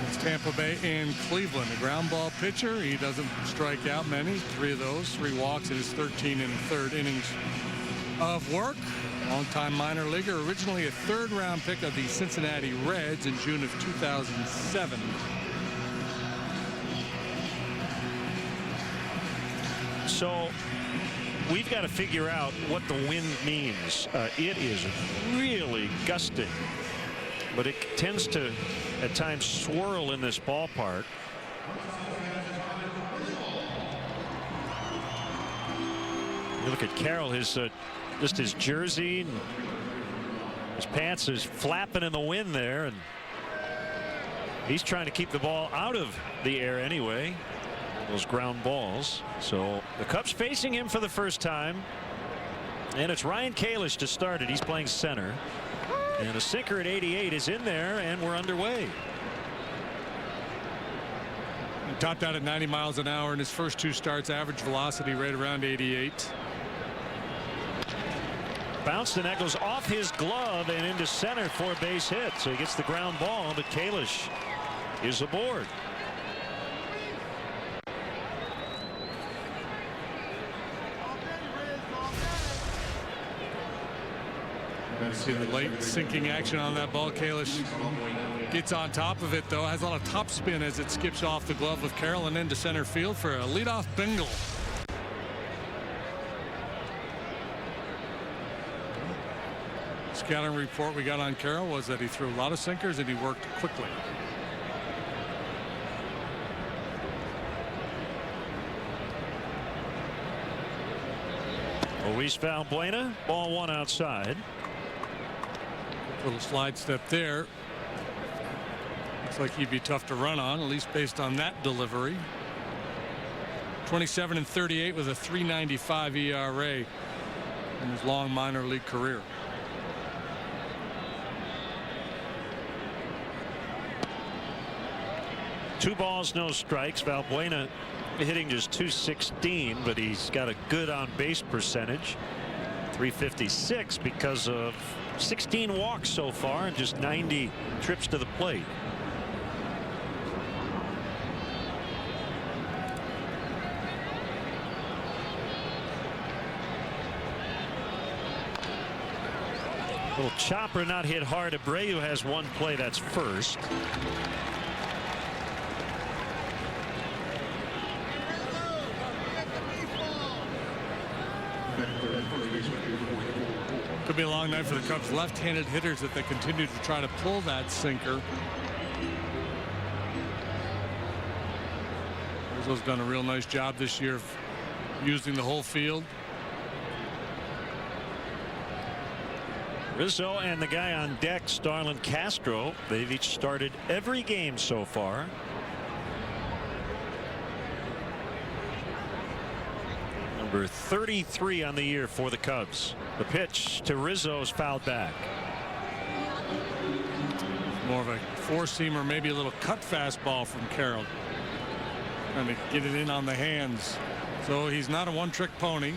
It's Tampa Bay and Cleveland. A ground ball pitcher. He doesn't strike out many. 3 of those. 3 walks in his 13 1/3 innings of work. Longtime minor leaguer. Originally a 3rd-round pick of the Cincinnati Reds in June of 2007. So we've got to figure out what the wind means. It is really gusting, but it tends to at times swirl in this ballpark. You look at Carroll, just his jersey and his pants is flapping in the wind there, and he's trying to keep the ball out of the air anyway. Those ground balls. So the Cubs facing him for the first time, and it's Ryan Kalish to start it. He's playing center, and a sinker at 88 is in there, and we're underway. He topped out at 90 miles an hour in his first 2 starts. Average velocity right around 88. Bounced, and that goes off his glove and into center for a base hit. So he gets the ground ball, but Kalish is aboard. See the late sinking action on that ball. Kalish gets on top of it, though. Has a lot of top spin as it skips off the glove of Carroll and into center field for a leadoff bingle. Scouting report we got on Carroll was that he threw a lot of sinkers and he worked quickly. Luis Valbuena, ball 1 outside. Little slide step there. Looks like he'd be tough to run on, at least based on that delivery. 27 38 with a 3.95 ERA in his long minor league career. Two balls, no strikes. Valbuena hitting just .216, but he's got a good on base percentage. .356 because of 16 walks so far and just 90 trips to the plate. Little chopper, not hit hard. Abreu has 1 play. That's first. Could be a long night for the Cubs left-handed hitters if they continue to try to pull that sinker. Rizzo's done a real nice job this year of using the whole field. Rizzo and the guy on deck, Starlin Castro, they've each started every game so far. Number 33 on the year for the Cubs. The pitch to Rizzo is fouled back. More of a four-seamer, maybe a little cut fastball from Carroll. Trying to get it in on the hands. So he's not a one-trick pony.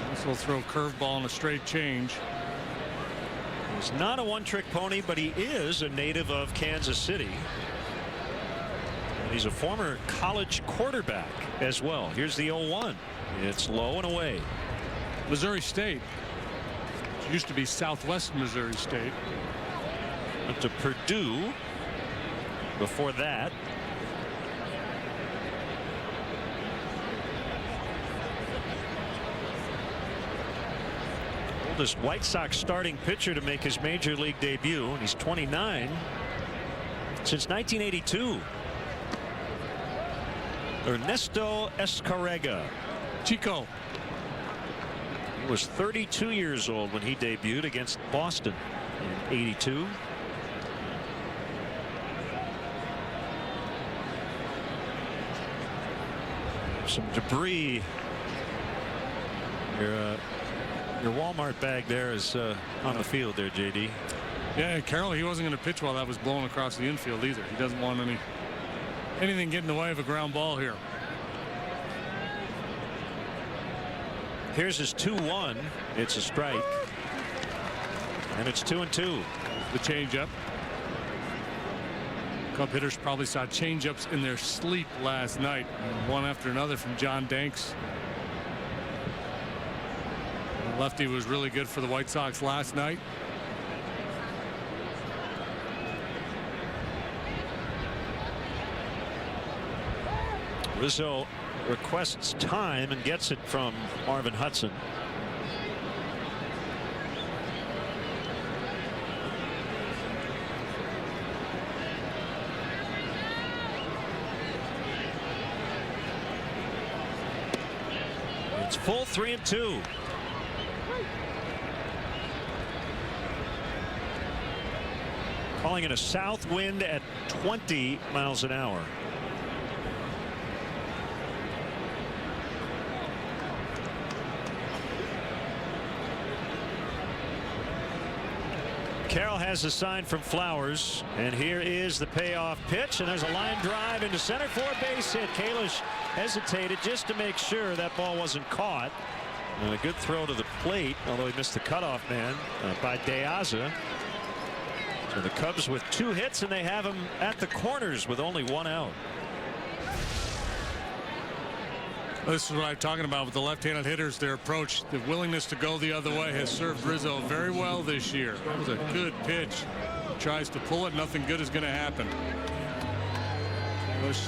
This will throw a curveball and a straight change. He's not a one-trick pony, but he is a native of Kansas City. And he's a former college quarterback as well. Here's the 0-1. It's low and away. Missouri State. It used to be Southwest Missouri State. Went to Purdue before that. Oldest White Sox starting pitcher to make his major league debut, and he's 29 since 1982. Ernesto Escarrega. Chico. He was 32 years old when he debuted against Boston in '82. Some debris. Your Walmart bag there is on the field there, JD. Yeah, Carroll, he wasn't going to pitch while that was blowing across the infield either. He doesn't want anything getting in the way of a ground ball here. Here's his 2-1. It's a strike. And it's 2-2. The changeup. Cub hitters probably saw changeups in their sleep last night, one after another from John Danks. The lefty was really good for the White Sox last night. Rizzo requests time and gets it from Marvin Hudson. It's full 3-2. Calling it a south wind at 20 miles an hour. Carroll has a sign from Flowers, and here is the payoff pitch, and there's a line drive into center for a base hit. Kalish hesitated just to make sure that ball wasn't caught. And a good throw to the plate, although he missed the cutoff man by De Aza. So the Cubs with 2 hits, and they have him at the corners with only 1 out. This is what I'm talking about with the left-handed hitters. Their approach, the willingness to go the other way, has served Rizzo very well this year. That was a good pitch. Tries to pull it. Nothing good is going to happen. Bush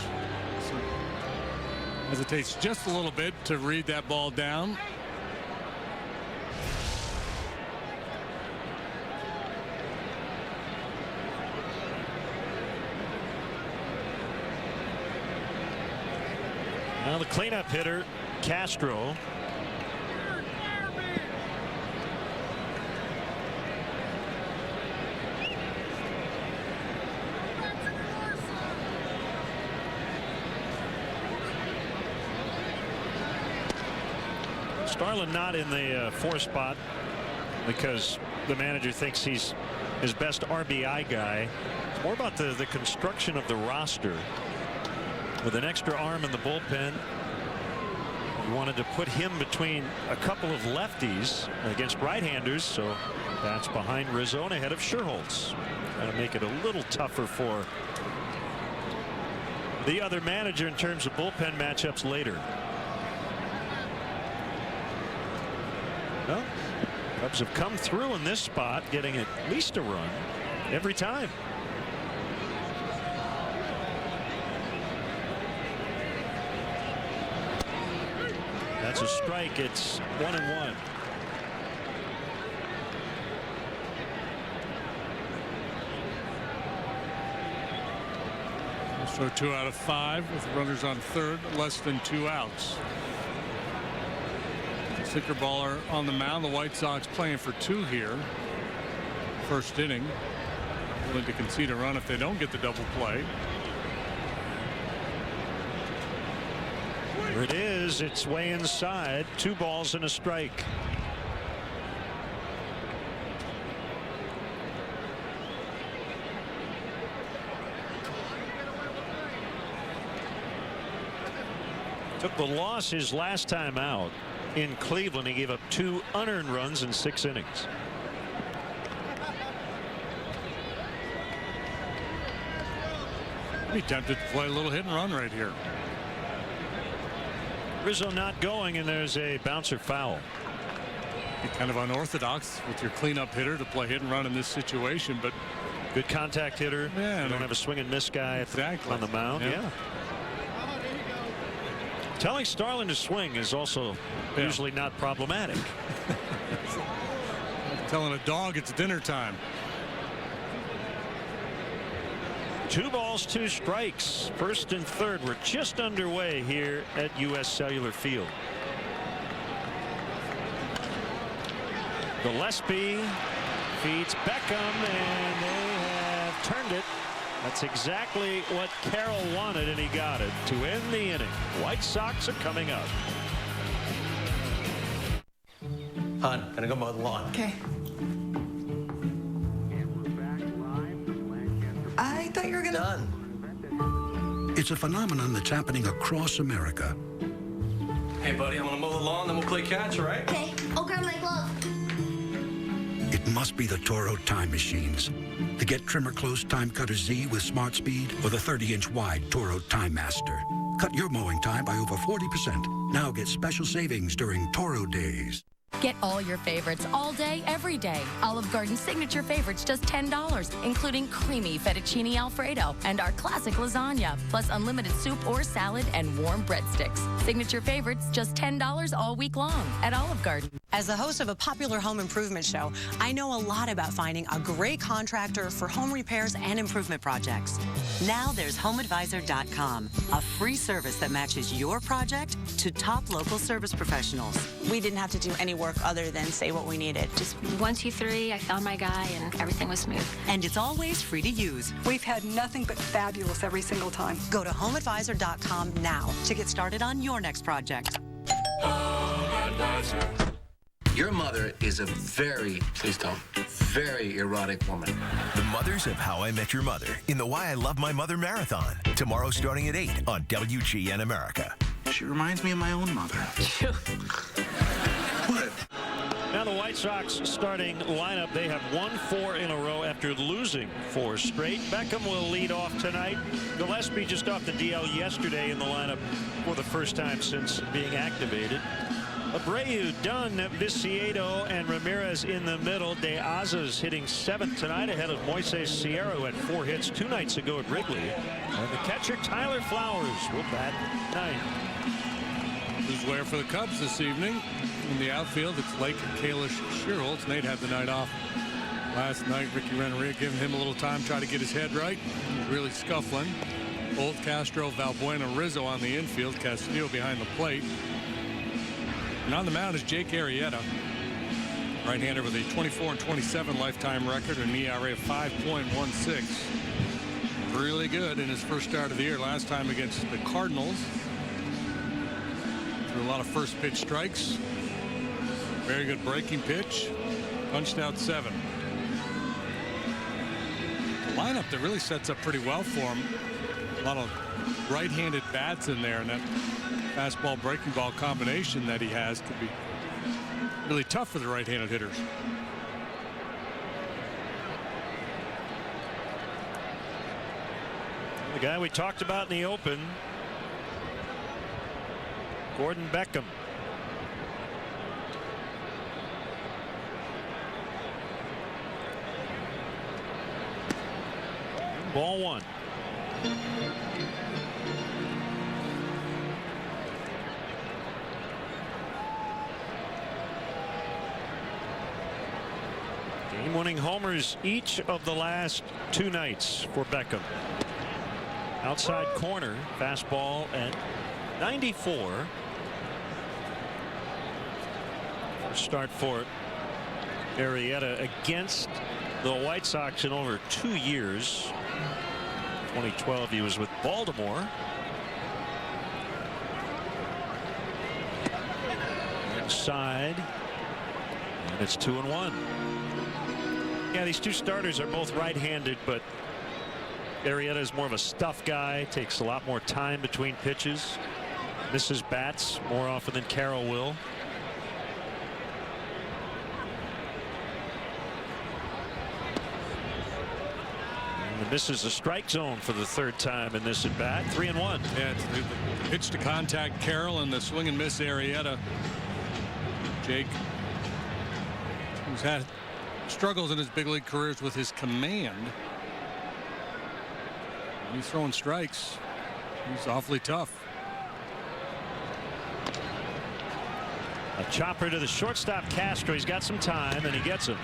hesitates just a little bit to read that ball down. Now the cleanup hitter, Castro. Starlin not in the 4 spot because the manager thinks he's his best RBI guy. It's more about the construction of the roster. With an extra arm in the bullpen, he wanted to put him between a couple of lefties against right-handers, so that's behind Rizzo and ahead of Scherholtz. Trying to make it a little tougher for the other manager in terms of bullpen matchups later. Well, Cubs have come through in this spot, getting at least a run every time. That's a strike. It's 1-1. So 2 out of 5 with runners on third, less than 2 outs. Sinker baller on the mound. The White Sox playing for 2 here. First inning. Willing to concede a run if they don't get the double play. There it is. It's way inside. 2 balls and a strike. Took the loss his last time out in Cleveland. He gave up 2 unearned runs in 6 innings. Be tempted to play a little hit and run right here. Rizzo not going, and there's a bouncer foul. Be kind of unorthodox with your cleanup hitter to play hit and run in this situation, but good contact hitter. Yeah, you don't have a swing and miss guy on the mound. Yeah. Telling Starlin to swing is also usually not problematic. Telling a dog it's dinner time. 2 balls, 2 strikes. First and third. We're just underway here at U.S. Cellular Field. Gillespie feeds Beckham, and they have turned it That's exactly what Carroll wanted, and he got it to end the inning. White Sox are coming up. Hon, gonna go mow the lawn. Okay. I thought you were gonna... Done. It's a phenomenon that's happening across America. Hey, buddy, I'm gonna mow the lawn, then we'll play catch, all right? Okay, I'll grab my glove. It must be the Toro time machines. The Get Trimmer Close Time Cutter Z with Smart Speed or the 30-inch wide Toro Time Master. Cut your mowing time by over 40%. Now get special savings during Toro Days. Get all your favorites all day, every day. Olive Garden signature favorites just $10, including creamy fettuccine Alfredo and our classic lasagna, plus unlimited soup or salad and warm breadsticks. Signature favorites just $10 all week long at Olive Garden. As the host of a popular home improvement show, I know a lot about finding a great contractor for home repairs and improvement projects. Now there's HomeAdvisor.com, a free service that matches your project to top local service professionals. We didn't have to do any work other than say what we needed. Just 1, 2, 3, I found my guy, and everything was smooth. And it's always free to use. We've had nothing but fabulous every single time. Go to HomeAdvisor.com now to get started on your next project. Your mother is a very, please don't, very erotic woman. The mothers of How I Met Your Mother in the Why I Love My Mother Marathon. Tomorrow starting at 8 on WGN America. She reminds me of my own mother. Now the White Sox starting lineup, they have won 4 in a row after losing 4 straight. Beckham will lead off tonight. Gillespie just off the DL yesterday in the lineup for the first time since being activated. Abreu, Dunn, Viciedo, and Ramirez in the middle. De Aza's hitting 7th tonight ahead of Moises Sierra, who had 4 hits 2 nights ago at Wrigley. And the catcher, Tyler Flowers, will bat 9th. Who's where for the Cubs this evening? In the outfield, it's Lake and Kalish Shearholtz. Nate had the night off last night. Ricky Renneria giving him a little time, try to get his head right. He's really scuffling. Old Castro, Valbuena, Rizzo on the infield. Castillo behind the plate. And on the mound is Jake Arrieta, right-hander with a 24-27 lifetime record and an ERA of 5.16. Really good in his first start of the year. Last time against the Cardinals. Threw a lot of first pitch strikes. Very good breaking pitch. Punched out 7. A lineup that really sets up pretty well for him. A lot of right-handed bats in there, and that fastball breaking ball combination that he has could be really tough for the right-handed hitters. The guy we talked about in the open, Gordon Beckham. Ball 1. Game-winning homers each of the last 2 nights for Beckham. Outside corner, fastball at 94. First start for Arrieta against the White Sox in over 2 years. 2012 he was with Baltimore. Inside, and it's 2-1. Yeah, these 2 starters are both right-handed, but Arrieta is more of a stuff guy, takes a lot more time between pitches, misses bats more often than Carroll will. And misses the strike zone for the 3rd time in this at bat. 3-1. Yeah, it's the pitch to contact Carroll and the swing and miss Arrieta. Jake, who's had struggles in his big league careers with his command. When he's throwing strikes, he's awfully tough. A chopper to the shortstop Castro. He's got some time and he gets him.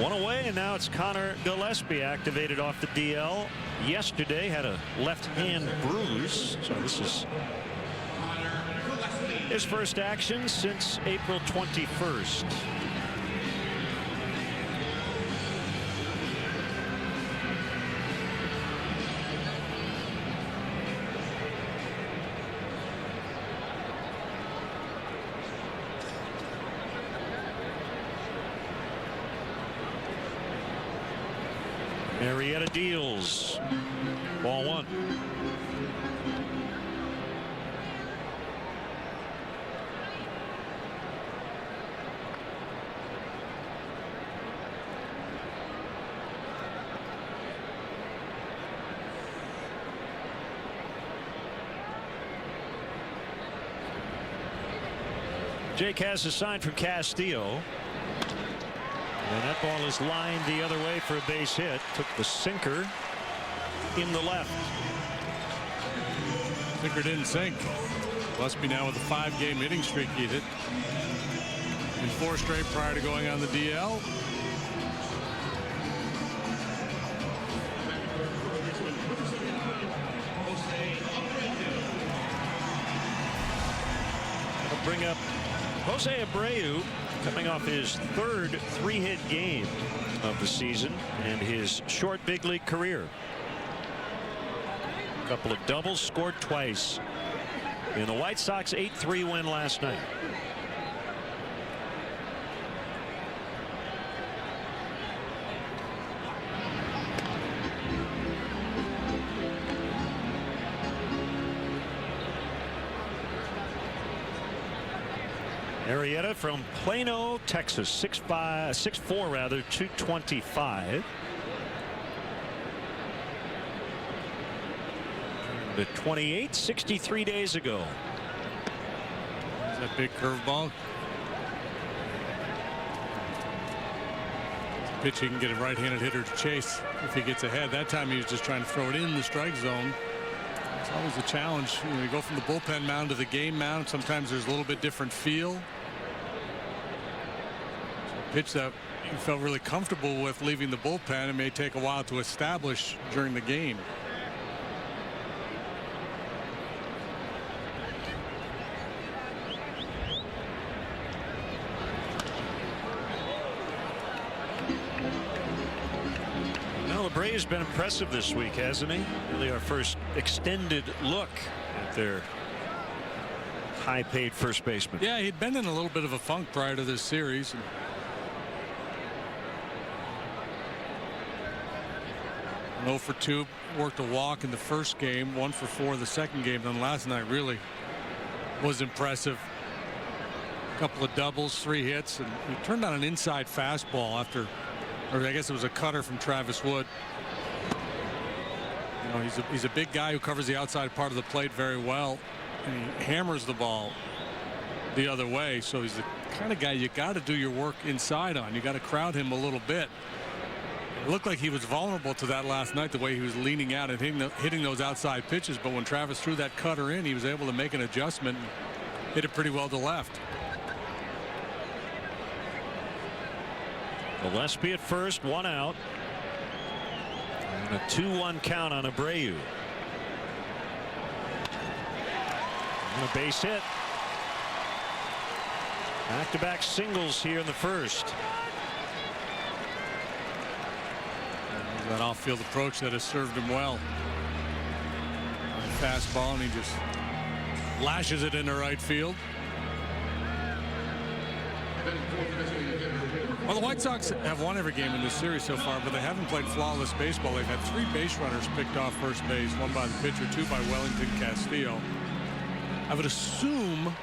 One away, and now it's Connor Gillespie, activated off the DL yesterday. Had a left hand bruise, so this is his first action since April 21st. Marietta deals. Ball one. Jake has a sign from Castillo. And that ball is lined the other way for a base hit. Took the sinker in the left. Sinker didn't sink. Must be now with a 5-game hitting streak he hit. In 4 straight prior to going on the DL. That'll bring up Jose Abreu, coming off his 3rd 3-hit game of the season and his short big league career. A couple of doubles, scored twice in the White Sox 8-3 win last night. Arrieta from Plano, Texas, 6'4", rather, 225. The 28, 63 days ago. Is that big curveball? Pitch he can get a right-handed hitter to chase if he gets ahead. That time he was just trying to throw it in the strike zone. It's always a challenge. You go from the bullpen mound to the game mound. Sometimes there's a little bit different feel. Pitch that you felt really comfortable with leaving the bullpen. It may take a while to establish during the game. Well, Abreu's been impressive this week, hasn't he? Really our first extended look at their high-paid first baseman. Yeah, he'd been in a little bit of a funk prior to this series. 0 for 2, worked a walk in the first game, 1 for 4 the second game. Then last night really was impressive. A couple of doubles, 3 hits, and he turned on an inside fastball after, or I guess it was a cutter from Travis Wood. You know, he's a big guy who covers the outside part of the plate very well, and he hammers the ball the other way. So he's the kind of guy you got to do your work inside on. You got to crowd him a little bit. It looked like he was vulnerable to that last night, the way he was leaning out and hitting those outside pitches. But when Travis threw that cutter in, he was able to make an adjustment and hit it pretty well to left. Gillespie at first, 1 out. And a 2-1 count on Abreu. And a base hit. Back-to-back singles here in the first. That off-field approach that has served him well. Fastball, and he just lashes it into right field. Well, the White Sox have won every game in this series so far, but they haven't played flawless baseball. They've had 3 base runners picked off first base, 1 by the pitcher, 2 by Wellington Castillo. I would assume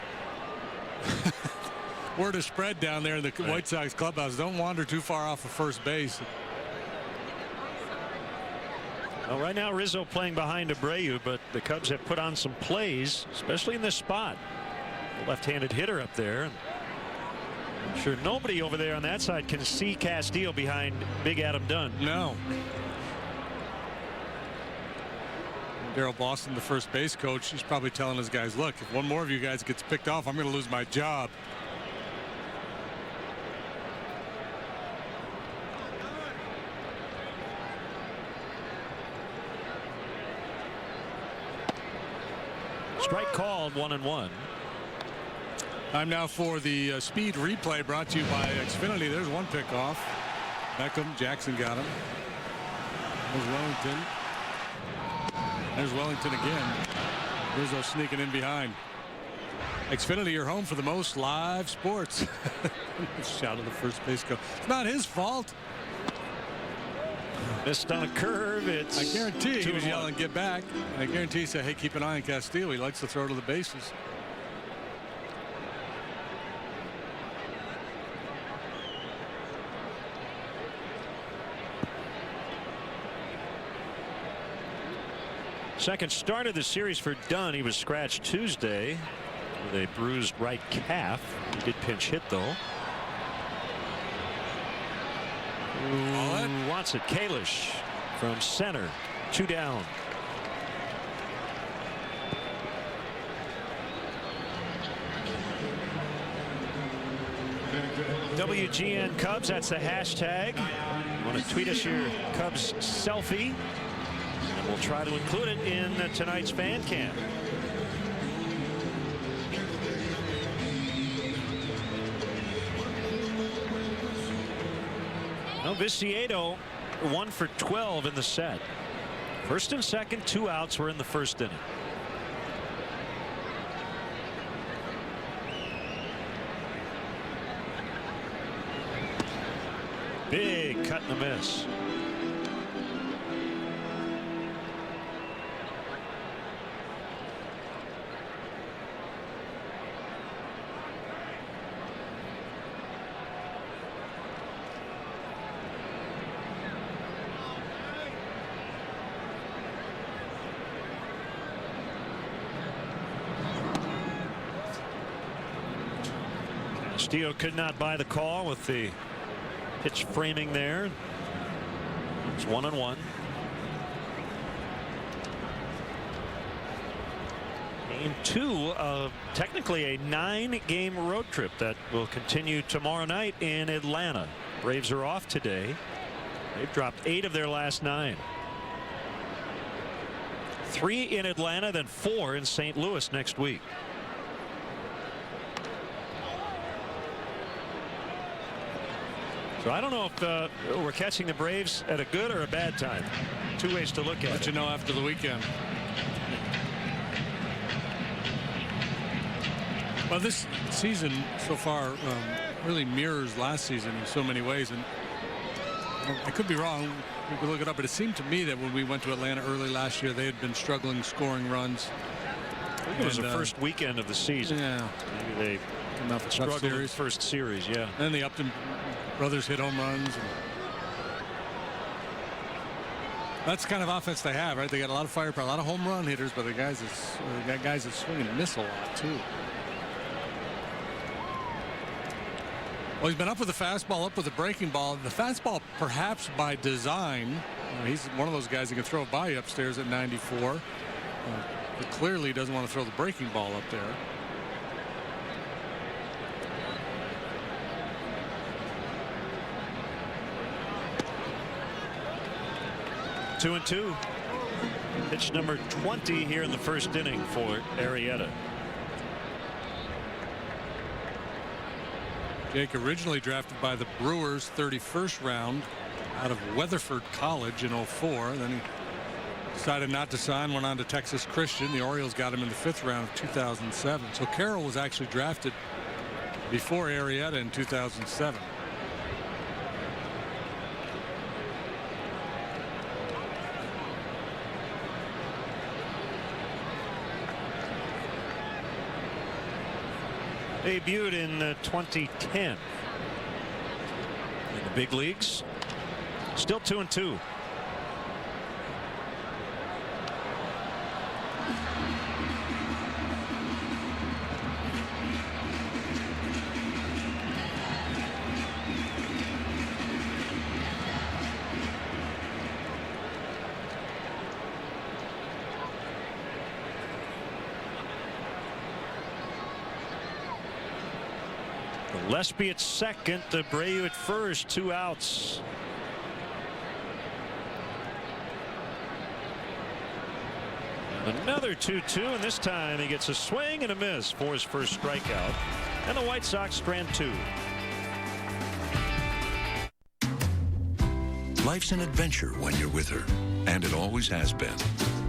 word is spread down there in the White Sox clubhouse. Don't wander too far off of first base. Well, right now Rizzo playing behind Abreu, but the Cubs have put on some plays, especially in this spot. The left-handed hitter up there. I'm sure nobody over there on that side can see Castillo behind Big Adam Dunn. No. Darryl Boston, the first base coach, he's probably telling his guys, look, if one more of you guys gets picked off, I'm going to lose my job. Strike called, 1-1. Time now for the speed replay brought to you by Xfinity. There's one pickoff. Beckham, Jackson got him. There's Wellington. There's Wellington again. Rizzo sneaking in behind. Xfinity, your home for the most live sports. Shout to the first base coach. It's not his fault. Missed on a curve. It's I guarantee he was 2-1. yelling, "Get back!" I guarantee he said, "Hey, keep an eye on Castillo. He likes to throw to the bases." Second start of the series for Dunn. He was scratched Tuesday with a bruised right calf. He did pinch hit though. Who wants it? Kalish from center. 2 down. WGN Cubs, that's the hashtag. You want to tweet us your Cubs selfie, and we'll try to include it in tonight's fan cam. Now Viciedo 1 for 12 in the set. First and second, 2 outs were in the first inning. Big cut and a miss. Castillo could not buy the call with the pitch framing there. It's 1-1. Game 2 of technically a 9-game road trip that will continue tomorrow night in Atlanta. Braves are off today. They've dropped 8 of their last 9. 3 in Atlanta, then 4 in St. Louis next week. So I don't know if we're catching the Braves at a good or a bad time. 2 ways to look at it. Let you know after the weekend. Well, this season so far really mirrors last season in so many ways, and I could be wrong. We could look it up, but it seemed to me that when we went to Atlanta early last year, they had been struggling scoring runs. I think it was the first weekend of the season. Yeah, maybe they struggled in the first series. Yeah, and then the Upton brothers hit home runs. That's the kind of offense they have, right? They got a lot of firepower, a lot of home run hitters, but the guys got guys that swing and miss a lot too. Well, he's been up with the fastball, up with the breaking ball. The fastball, perhaps by design. He's one of those guys that can throw it by you upstairs at 94. But clearly he doesn't want to throw the breaking ball up there. Two and 2. Pitch number 20 here in the first inning for Arrieta. Jake originally drafted by the Brewers 31st round out of Weatherford College in 04. Then he decided not to sign, went on to Texas Christian. The Orioles got him in the 5th round of 2007. So Carroll was actually drafted before Arrieta in 2007. Debuted in 2010 in the big leagues. Still 2 and 2. Gillespie at second, Abreu at first, 2 outs. Another 2-2, and this time he gets a swing and a miss for his first strikeout, and the White Sox strand 2. Life's an adventure when you're with her, and it always has been.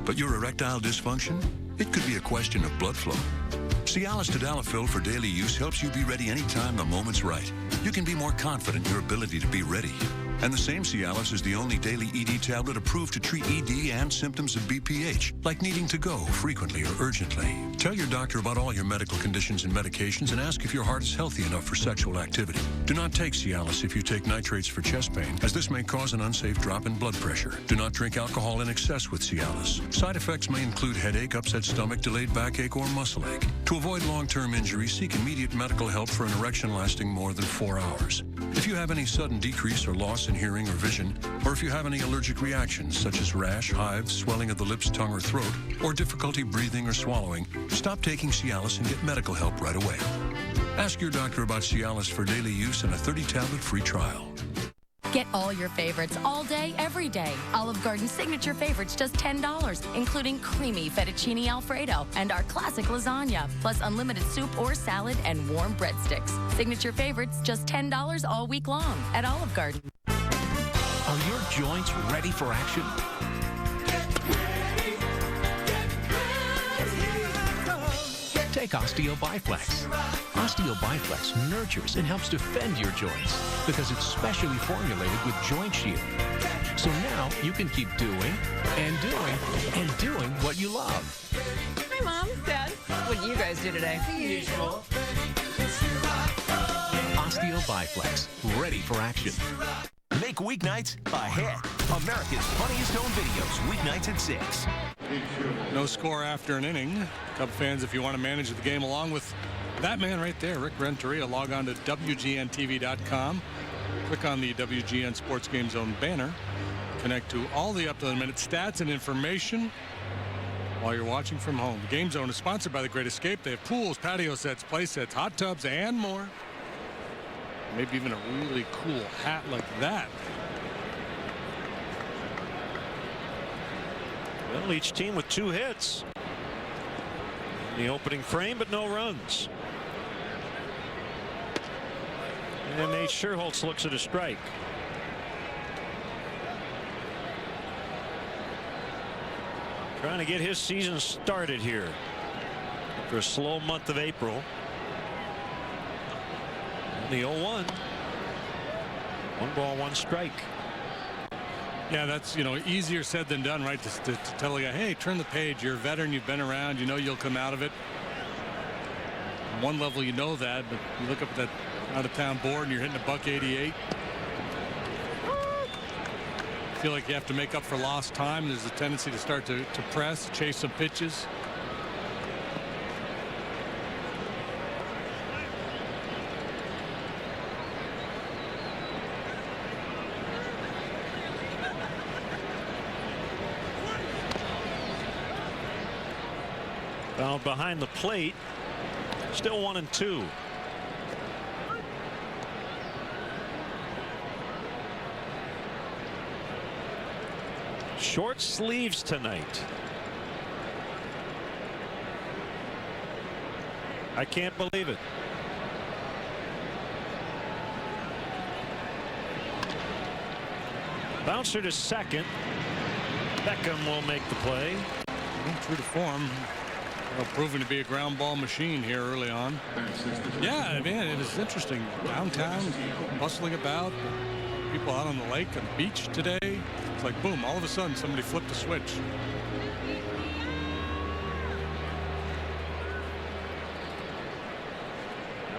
But your erectile dysfunction? It could be a question of blood flow. Cialis Tadalafil for daily use helps you be ready anytime the moment's right. You can be more confident in your ability to be ready. And the same Cialis is the only daily ED tablet approved to treat ED and symptoms of BPH, like needing to go frequently or urgently. Tell your doctor about all your medical conditions and medications and ask if your heart is healthy enough for sexual activity. Do not take Cialis if you take nitrates for chest pain, as this may cause an unsafe drop in blood pressure. Do not drink alcohol in excess with Cialis. Side effects may include headache, upset stomach, delayed backache, or muscle ache. To avoid long-term injury, seek immediate medical help for an erection lasting more than 4 hours. If you have any sudden decrease or loss in hearing or vision, or if you have any allergic reactions such as rash, hives, swelling of the lips, tongue, or throat, or difficulty breathing or swallowing, stop taking Cialis and get medical help right away. Ask your doctor about Cialis for daily use and a 30-tablet free trial. Get all your favorites all day, every day. Olive Garden signature favorites just $10, including creamy fettuccine Alfredo and our classic lasagna, plus unlimited soup or salad and warm breadsticks. Signature favorites just $10 all week long at Olive Garden. Are your joints ready for action? Take OsteoBiflex. OsteoBiflex nurtures and helps defend your joints because it's specially formulated with Joint Shield. So now you can keep doing and doing and doing what you love. Hi, Mom, Dad. What do you guys do today? The usual. OsteoBiflex, ready for action. Make weeknights a hit. America's funniest home videos, weeknights at 6. No score after an inning. Cub fans, if you want to manage the game along with that man right there, Rick Renteria, log on to WGNTV.com. Click on the WGN Sports Game Zone banner. Connect to all the up-to-the-minute stats and information while you're watching from home. The Game Zone is sponsored by The Great Escape. They have pools, patio sets, play sets, hot tubs, and more. Maybe even a really cool hat like that. Well, each team with 2 hits in the opening frame, but no runs. And Nate Scherholtz looks at a strike. Trying to get his season started here after a slow month of April. And the 0-1. 1 ball, 1 strike. Yeah, that's, easier said than done, right? To tell a guy, hey, turn the page. You're a veteran. You've been around. You know you'll come out of it. On one level, you know that, but you look up at that out-of-town board and you're hitting a $188. Feel like you have to make up for lost time. There's a tendency to start to press, chase some pitches. Fouled behind the plate. Still 1-2. Short sleeves tonight. I can't believe it. Bouncer to second. Beckham will make the play. True to form. Proving to be a ground ball machine here early on. Yeah, man, it was interesting. Downtown, bustling about. People out on the lake and the beach today. It's like, boom, all of a sudden somebody flipped a switch.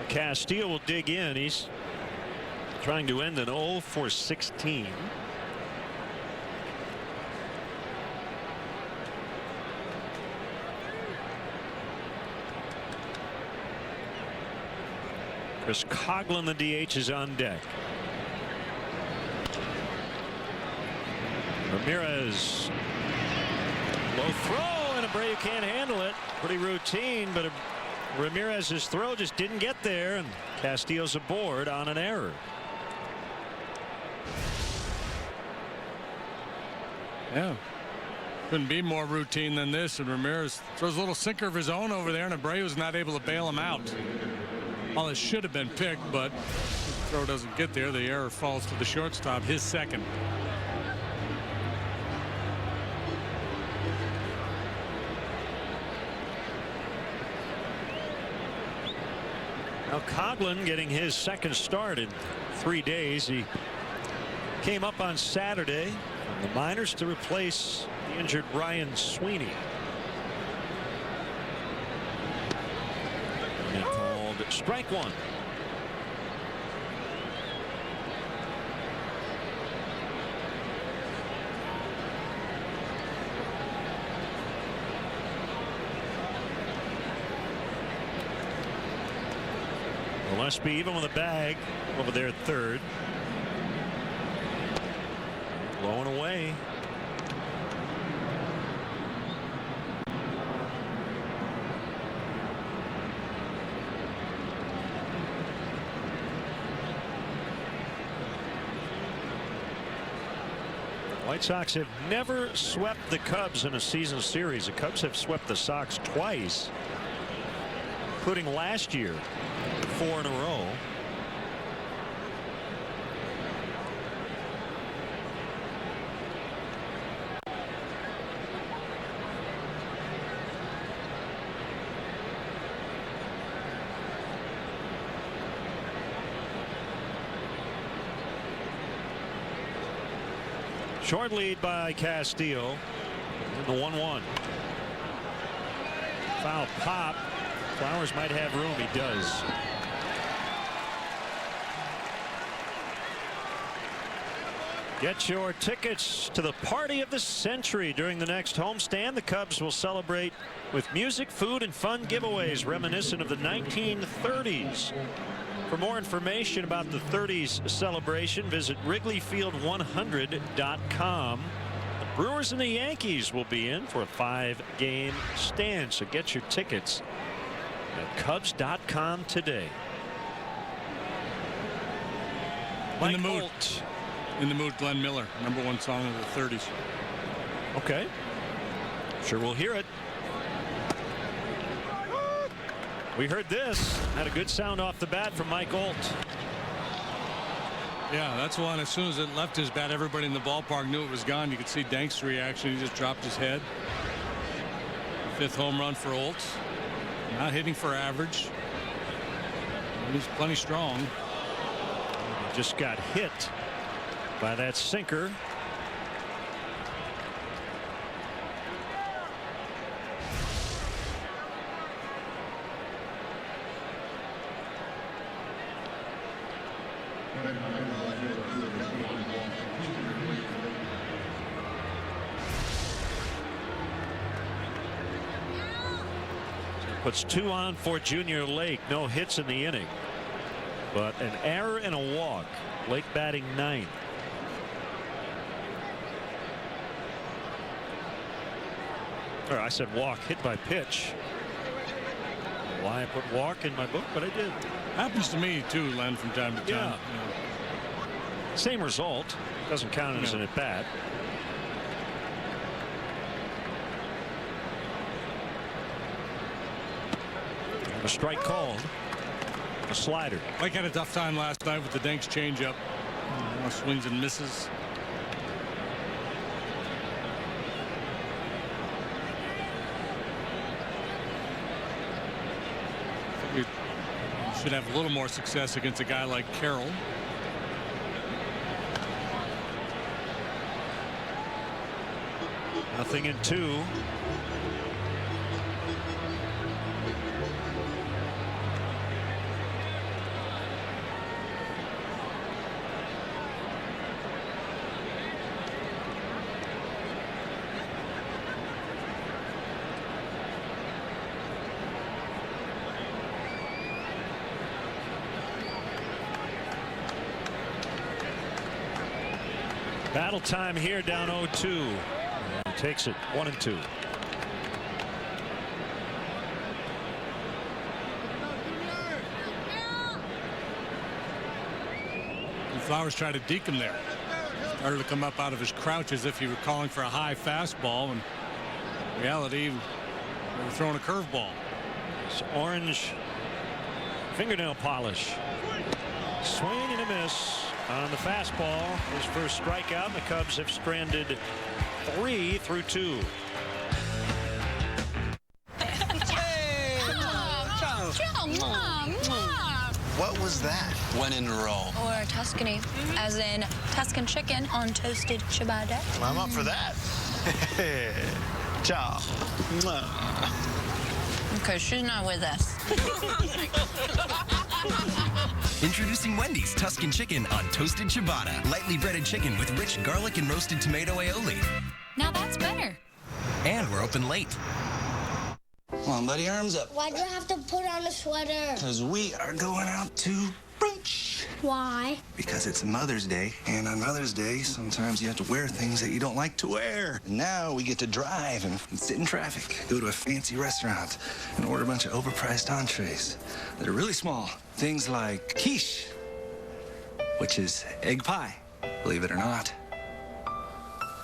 Castillo will dig in. He's trying to end an 0 for 16. Chris Coughlin, the DH, is on deck. Ramirez. Low throw, and Abreu can't handle it. Pretty routine, but Ramirez's throw just didn't get there, and Castillo's aboard on an error. Yeah. Couldn't be more routine than this, and Ramirez throws a little sinker of his own over there, and Abreu's not able to bail him out. Well, it should have been picked, but the throw doesn't get there. The error falls to the shortstop, his second. Now Coughlin getting his second start in 3 days. He came up on Saturday from the minors to replace the injured Ryan Sweeney. And called strike one. Gillespie even with a bag over there at third. Blowing away. White Sox have never swept the Cubs in a season series. The Cubs have swept the Sox twice, including last year, 4 in a row. Short lead by Castillo in the 1-1. Foul pop. Flowers might have room. He does. Get your tickets to the party of the century during the next homestand. The Cubs will celebrate with music, food, and fun giveaways reminiscent of the 1930s. For more information about the 30s celebration, visit WrigleyField100.com. The Brewers and the Yankees will be in for a 5-game stand, so get your tickets at Cubs.com today. In the mood. In the mood, Glenn Miller, #1 song of the 30s. Okay. Sure, we'll hear it. We heard this. Had a good sound off the bat from Mike Olt. Yeah, that's one. As soon as it left his bat, everybody in the ballpark knew it was gone. You could see Dank's reaction. He just dropped his head. 5th home run for Olt. Not hitting for average. He's plenty strong. He just got hit by that sinker. Puts 2 on for Junior Lake. No hits in the inning, but an error and a walk. Lake batting 9th. Or I said walk, hit by pitch. Why I put walk in my book, but I did. Happens to me too, Len, from time to time. Yeah. Same result. Doesn't count as an at bat. A strike called. A slider. Mike had a tough time last night with the Dank's changeup. Swings and misses. We should have a little more success against a guy like Carroll. Nothing in 2. Battle time here, down 0-2. Takes it 1-2. Flowers tried to deke him there. Started to come up out of his crouch as if he were calling for a high fastball, and in reality, they were throwing a curveball. It's orange fingernail polish. Swing and a miss on the fastball. His first strikeout. The Cubs have stranded 3 through 2. What was that? When in Rome. Or Tuscany, as in Tuscan chicken on toasted ciabatta. Well, I'm up for that. Ciao. Okay, she's not with us. Introducing Wendy's Tuscan Chicken on toasted ciabatta. Lightly breaded chicken with rich garlic and roasted tomato aioli. Now that's better. And we're open late. Come on, buddy, arms up. Why'd you have to put on a sweater? Because we are going out to brunch. Why? Because it's Mother's Day, and on Mother's Day, sometimes you have to wear things that you don't like to wear. And now we get to drive and sit in traffic, go to a fancy restaurant, and order a bunch of overpriced entrees that are really small. Things like quiche, which is egg pie, believe it or not.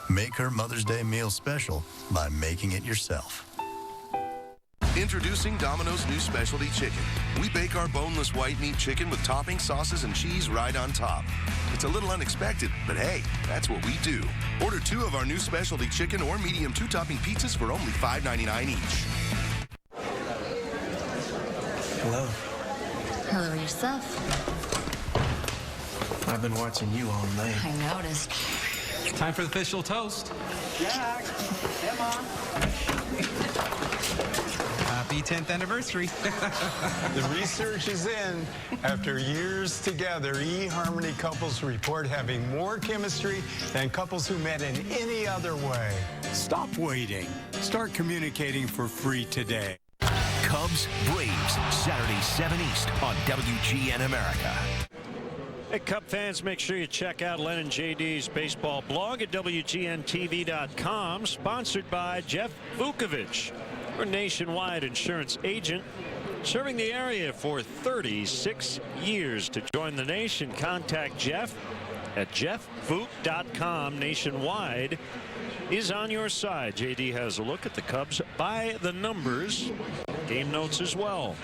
Make her Mother's Day meal special by making it yourself. Introducing Domino's new specialty chicken. We bake our boneless white meat chicken with toppings, sauces, and cheese right on top. It's a little unexpected, but hey, that's what we do. Order 2 of our new specialty chicken or medium 2-topping pizzas for only $5.99 each. Hello. Hello yourself. I've been watching you all night. I noticed. Time for the official toast. Jack, Emma. Happy 10th anniversary. The research is in. After years together, eHarmony couples report having more chemistry than couples who met in any other way. Stop waiting. Start communicating for free today. Cubs, Braves, Saturday 7 East on WGN America. Hey, Cub fans, make sure you check out Len and JD's baseball blog at WGNTV.com, sponsored by Jeff Vukovich, a nationwide insurance agent serving the area for 36 years. To join the nation, contact Jeff at jeffvuk.com. Nationwide is on your side. JD has a look at the Cubs by the numbers, game notes as well.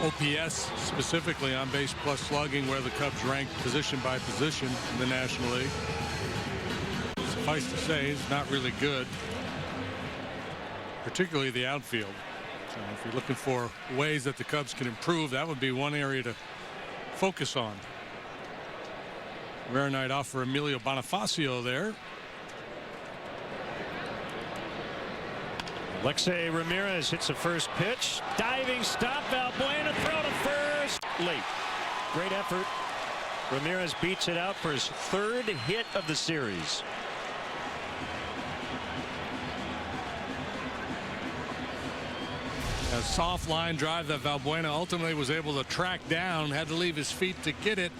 OPS specifically on base plus slugging, where the Cubs ranked position by position in the National League. Suffice to say, it's not really good, particularly the outfield. So if you're looking for ways that the Cubs can improve, that would be one area to focus on. Rare night off for Emilio Bonifacio there. Alexei Ramirez hits the first pitch. Diving stop. Valbuena throw to first. Late. Great effort. Ramirez beats it out for his 3rd hit of the series. A soft line drive that Valbuena ultimately was able to track down. Had to leave his feet to get it.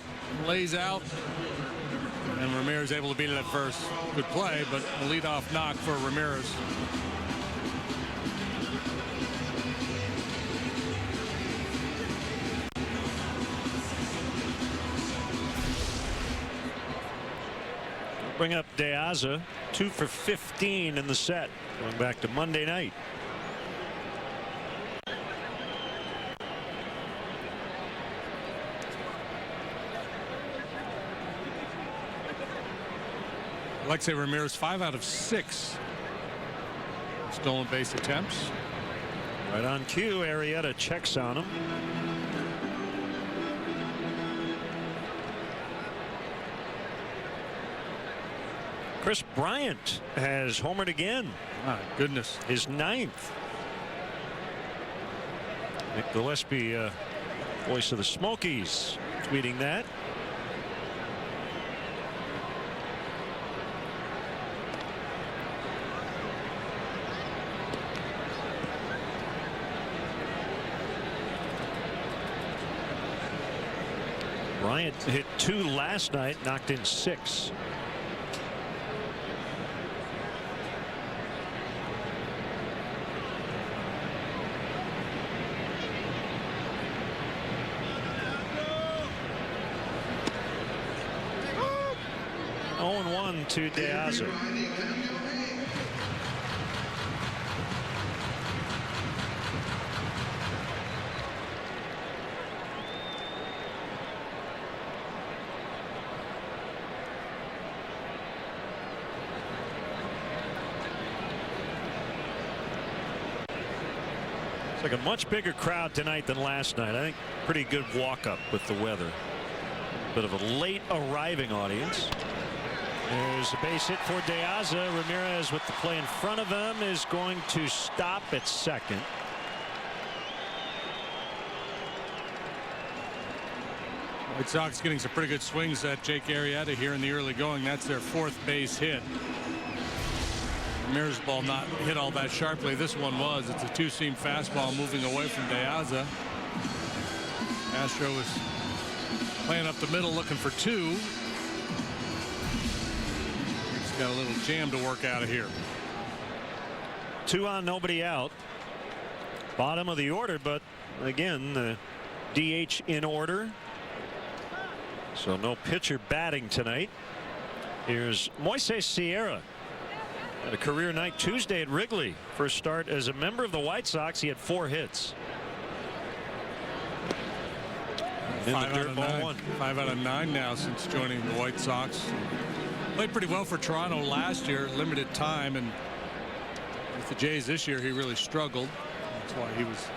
Lays out. And Ramirez able to beat it at first. Good play, but a leadoff knock for Ramirez. Bring up De Aza, 2 for 15 in the set, going back to Monday night. Alexei Ramirez 5 out of 6 stolen base attempts. Right on cue, Arrieta checks on him. Chris Bryant has homered again. My goodness. His 9th. Nick Gillespie, voice of the Smokies, tweeting that. Bryant hit 2 last night, knocked in 6. To De Aza. It's like a much bigger crowd tonight than last night. I think pretty good walk-up with the weather. Bit of a late arriving audience. There's a base hit for De Aza. Ramirez with the play in front of him is going to stop at second. White Sox getting some pretty good swings at Jake Arrieta here in the early going. That's their 4th base hit. Ramirez's ball not hit all that sharply. This one was. It's a 2-seam fastball moving away from De Aza. Castro was playing up the middle looking for 2. He's got a little jam to work out of here. 2 on, nobody out. Bottom of the order, but again, the DH in order. So no pitcher batting tonight. Here's Moises Sierra. Had a career night Tuesday at Wrigley. First start as a member of the White Sox. He had 4 hits. In the dirt ball 1. 5 out of 9 now since joining the White Sox. Played pretty well for Toronto last year, limited time, and with the Jays this year he really struggled. That's why he was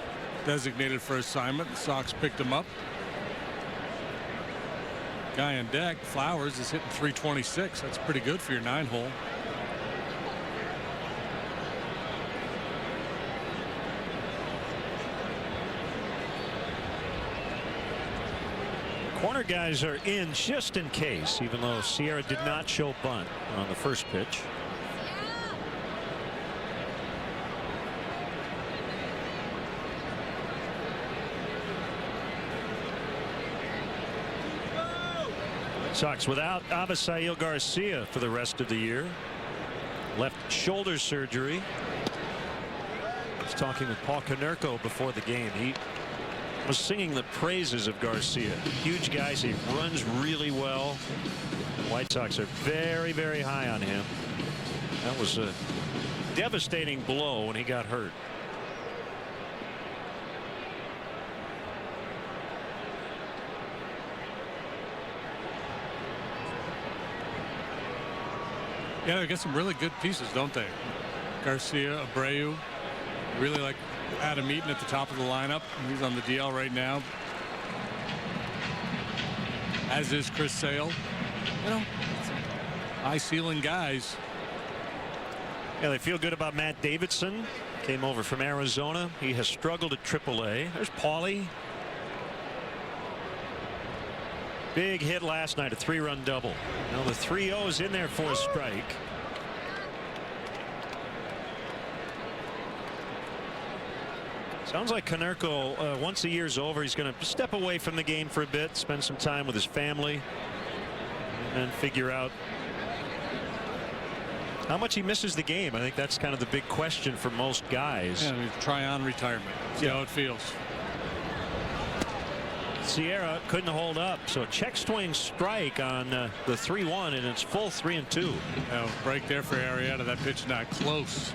designated for assignment. The Sox picked him up. Guy on deck, Flowers, is hitting .326. That's pretty good for your 9-hole. Corner guys are in just in case, even though Sierra did not show bunt on the first pitch. Sox without Abisail Garcia for the rest of the year. Left shoulder surgery. I was talking with Paul Konerko before the game. He was singing the praises of Garcia. Huge guy. He runs really well. The White Sox are very, very high on him. That was a devastating blow when he got hurt. Yeah, they get some really good pieces, don't they? Garcia, Abreu. Really like Adam Eaton at the top of the lineup. He's on the DL right now. As is Chris Sale. You know, high ceiling guys. Yeah, they feel good about Matt Davidson. Came over from Arizona. He has struggled at AAA. There's Paulie. Big hit last night, a 3-run double. Now the 3-0 is in there for a strike. Sounds like Konerko, once the year's over, he's going to step away from the game for a bit, spend some time with his family, and figure out how much he misses the game. I think that's kind of the big question for most guys. Yeah, try on retirement. See how it feels. Sierra couldn't hold up, so check swing strike on the 3-1, and it's full 3-2. Break there for Arrieta. That pitch not close.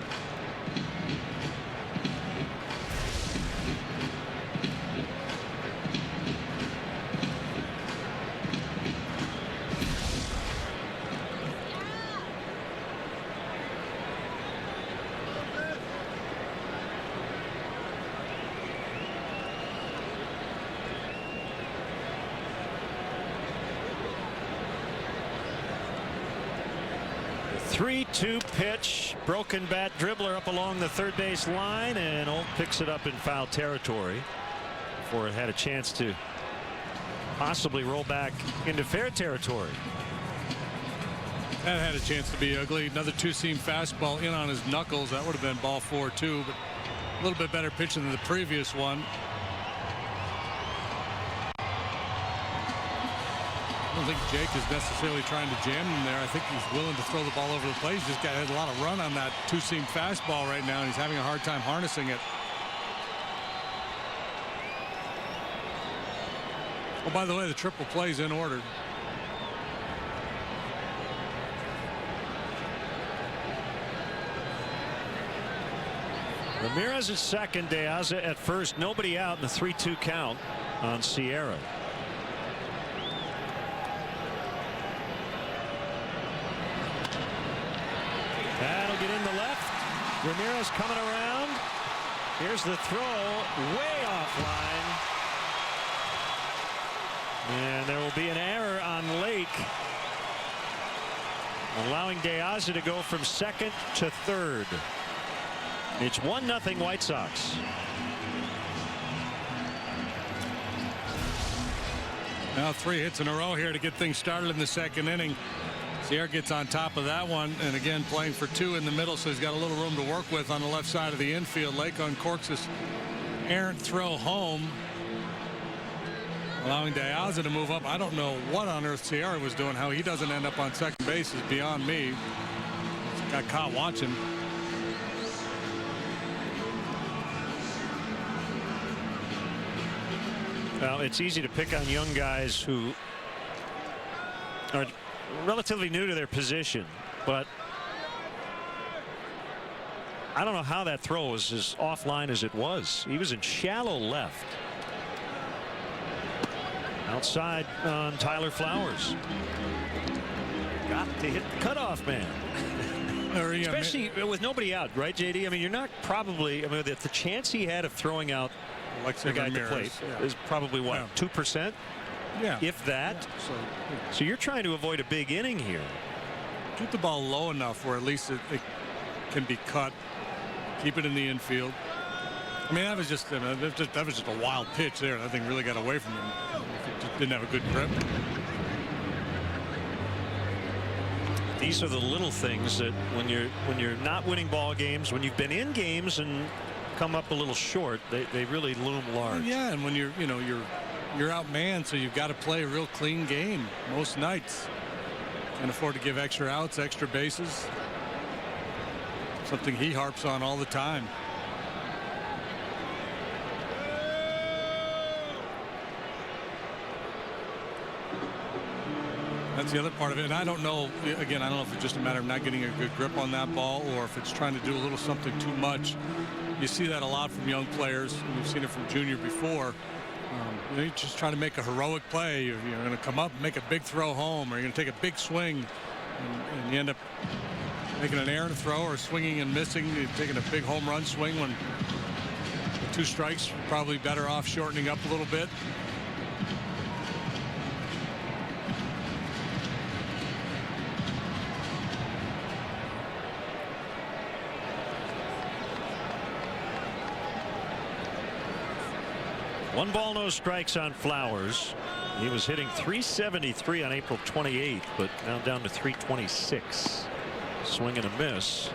The 3-2 pitch, broken bat dribbler up along the third base line, and Olt picks it up in foul territory before it had a chance to possibly roll back into fair territory. That had a chance to be ugly. Another 2-seam fastball in on his knuckles. That would have been ball 4-2, but a little bit better pitching than the previous one. I don't think Jake is necessarily trying to jam him there. I think he's willing to throw the ball over the plate. He's just got a lot of run on that 2-seam fastball right now, and he's having a hard time harnessing it. Oh, by the way, the triple play's in order. Ramirez at second, De Aza at first. Nobody out in the 3-2 count on Sierra. That'll get in the left. Ramirez coming around. Here's the throw, way offline. And there will be an error on Lake, allowing De Aza to go from second to third. It's 1-0 White Sox. Now 3 hits in a row here to get things started in the second inning. Sierra gets on top of that one, and again playing for 2 in the middle, so he's got a little room to work with on the left side of the infield. Lake uncorks this errant throw home, allowing De Aza to move up. I don't know what on earth Sierra was doing. How he doesn't end up on second base is beyond me. Got caught watching. Well, it's easy to pick on young guys who are relatively new to their position, but I don't know how that throw was as offline as it was. He was in shallow left. Outside on Tyler Flowers. Got to hit the cutoff man. Especially with nobody out, right, JD? I mean, you're not probably, I mean, the chance he had of throwing out the guy at the plate is probably what, 2%? Yeah. If that. Yeah. So you're trying to avoid a big inning here. Keep the ball low enough where at least it can be cut. Keep it in the infield. I mean, that was just a wild pitch there. That thing really got away from him. He just didn't have a good grip. These are the little things that when you're not winning ball games, when you've been in games and come up a little short, they really loom large. Yeah, and when you're outmanned, so you've got to play a real clean game most nights. Can't afford to give extra outs, extra bases. Something he harps on all the time. That's the other part of it. And I don't know, again, I don't know if it's just a matter of not getting a good grip on that ball or if it's trying to do a little something too much. You see that a lot from young players. And we've seen it from Junior before. You just try to make a heroic play. You're going to come up and make a big throw home, or you're going to take a big swing, and you end up making an errant throw or swinging and missing. You're taking a big home run swing when the 2 strikes, probably better off shortening up a little bit. One ball, no strikes on Flowers. He was hitting .373 on April 28th, but now down to .326. Swing and a miss.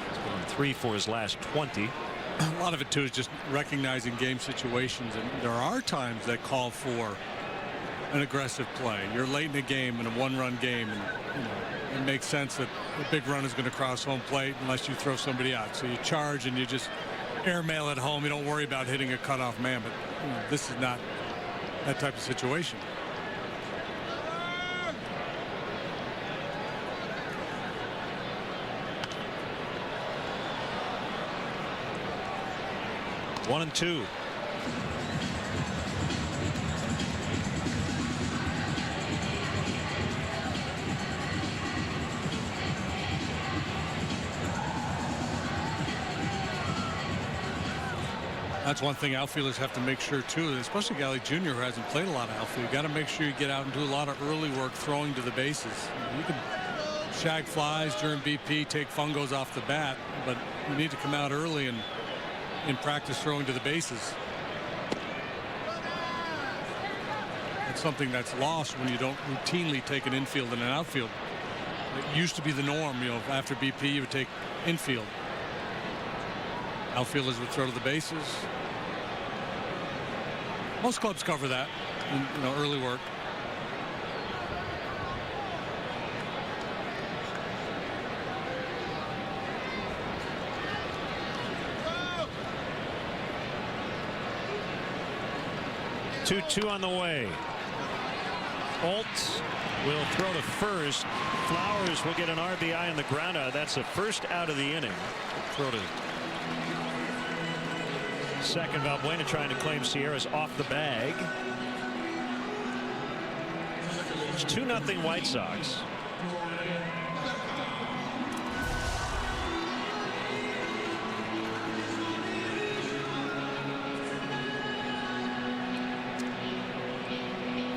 He's going 3 for his last 20. A lot of it too is just recognizing game situations, and there are times that call for an aggressive play. You're late in the game in a 1-run game, and it makes sense that a big run is going to cross home plate unless you throw somebody out. So you charge and you just airmail at home. You don't worry about hitting a cutoff man, but this is not that type of situation. One and 2. That's one thing outfielders have to make sure too, especially Galley Jr. who hasn't played a lot of outfield. You got to make sure you get out and do a lot of early work throwing to the bases. You can shag flies during BP, take fungos off the bat, but you need to come out early and in practice throwing to the bases. That's something that's lost when you don't routinely take an infield and an outfield. It used to be the norm, after BP you would take infield. Outfielders would throw to the bases. Most clubs cover that in early work. Two on the way. Alt will throw to first. Flowers will get an RBI in the ground out. That's the first out of the inning. Throw to second. Valbuena trying to claim Sierra's off the bag. It's 2-0 White Sox.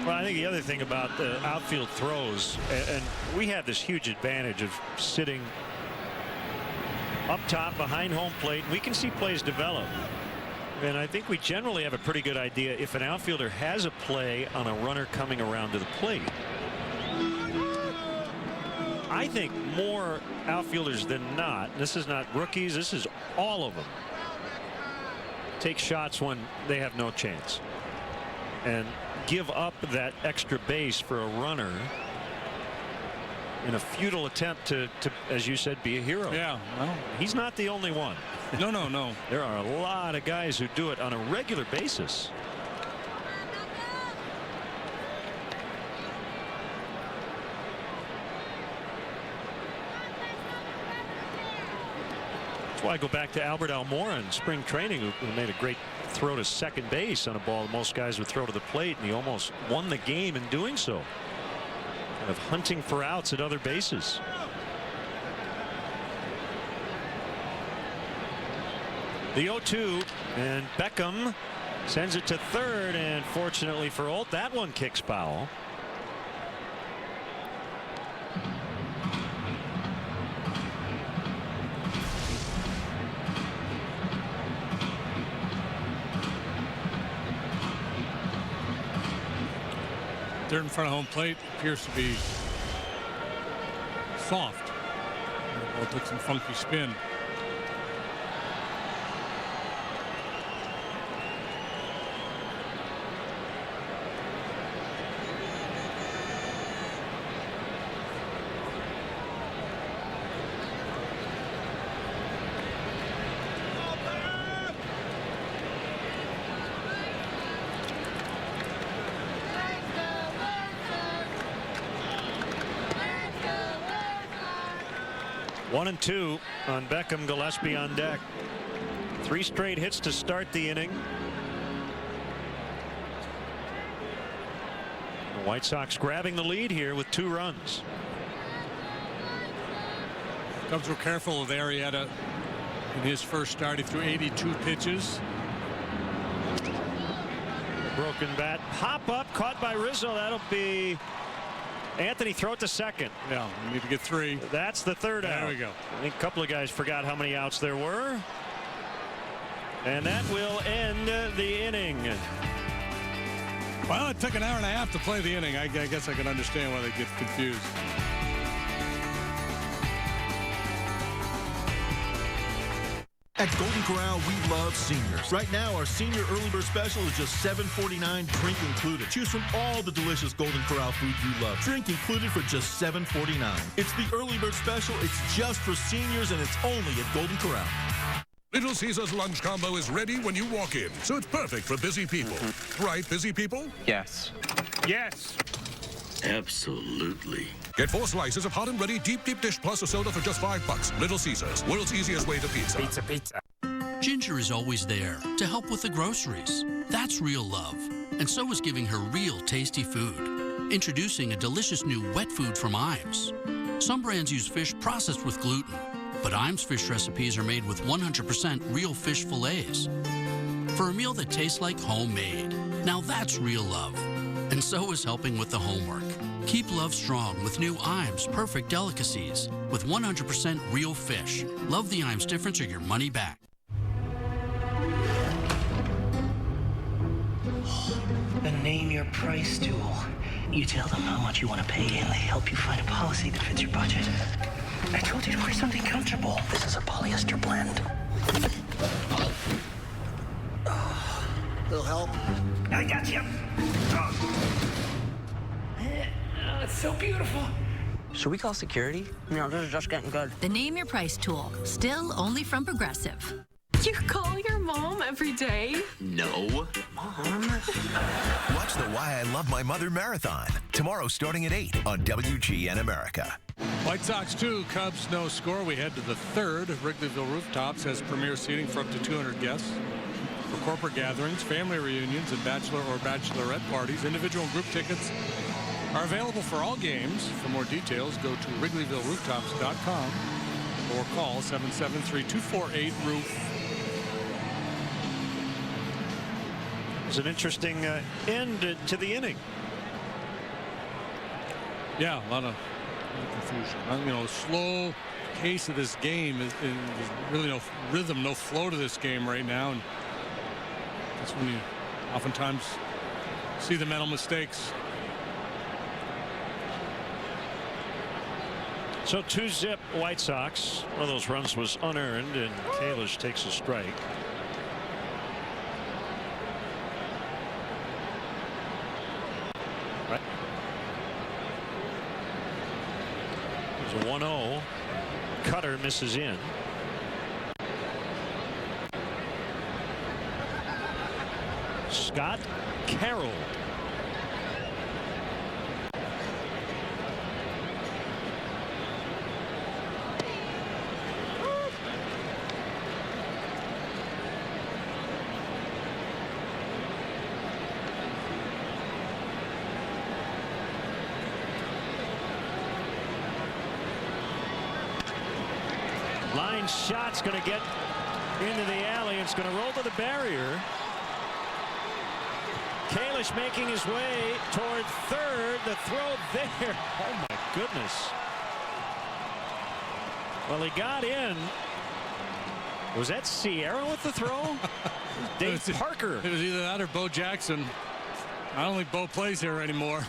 Well, I think the other thing about the outfield throws, and we have this huge advantage of sitting up top behind home plate. We can see plays develop. And I think we generally have a pretty good idea if an outfielder has a play on a runner coming around to the plate. I think more outfielders than not, this is not rookies, this is all of them, take shots when they have no chance and give up that extra base for a runner in a futile attempt to, as you said, be a hero. Yeah, well, he's not the only one. No. There are a lot of guys who do it on a regular basis. That's why I go back to Albert Almora in spring training, who made a great throw to second base on a ball most guys would throw to the plate, and he almost won the game in doing so. Kind of hunting for outs at other bases. The 0-2, and Beckham sends it to third, and fortunately for Olt, that one kicks foul. Dirt in front of home plate appears to be soft. Well, it took some funky spin. One and two on Beckham. Gillespie on deck. 3 straight hits to start the inning. The White Sox grabbing the lead here with 2 runs. Cubs were careful of Arrieta in his first start. He threw 82 pitches. Broken bat. Pop up caught by Rizzo. That'll be Anthony. Throw it to second. Yeah, we need to get 3. That's the third out. There we go. I think a couple of guys forgot how many outs there were. And that will end the inning. Well, it took an hour and a half to play the inning. I guess I can understand why they get confused. At Golden Corral, we love seniors. Right now, our senior early bird special is just $7.49, drink included. Choose from all the delicious Golden Corral food you love. Drink included for just $7.49. It's the early bird special. It's just for seniors, and it's only at Golden Corral. Little Caesars lunch combo is ready when you walk in, so it's perfect for busy people. Right, busy people? Yes. Yes. Absolutely. Get 4 slices of hot and ready deep dish plus a soda for just $5. Little Caesars, world's easiest way to pizza. Pizza. Ginger is always there to help with the groceries. That's real love. And so is giving her real tasty food. Introducing a delicious new wet food from Imes. Some brands use fish processed with gluten, but Imes fish recipes are made with 100% real fish fillets. For a meal that tastes like homemade. Now that's real love. And so is helping with the homework. Keep love strong with new Imes Perfect Delicacies with 100% real fish. Love the Imes difference or your money back. The Name Your Price tool. You tell them how much you want to pay and they help you find a policy that fits your budget. I told you to wear something comfortable. This is a polyester blend. Oh, little help? I got you. Oh, it's so beautiful. Should we call security? No, this is just getting good. The Name Your Price tool, still only from Progressive. You call your mom every day? No. Mom? Watch the Why I Love My Mother Marathon tomorrow starting at 8 on WGN America. White Sox 2, Cubs no score. We head to the 3rd. Wrigleyville Rooftops has premier seating for up to 200 guests. For corporate gatherings, family reunions, and bachelor or bachelorette parties, individual and group tickets are available for all games. For more details, go to WrigleyvilleRooftops.com or call 773-248-ROOF. It was an interesting end to the inning. Yeah, a lot of confusion. You know, slow pace of this game is really no rhythm, no flow to this game right now, and that's when you oftentimes see the mental mistakes. So 2-zip White Sox. One of those runs was unearned, and Kalish takes a strike. Right. There's a 1-0. Cutter misses in. Scott Carroll. Line shot's going to get into the alley. It's going to roll to the barrier. Kalish making his way toward third. The throw there. Oh, my goodness. Well, he got in. Was that Sierra with the throw? Dave Parker. It was either that or Bo Jackson. I don't think Bo plays here anymore.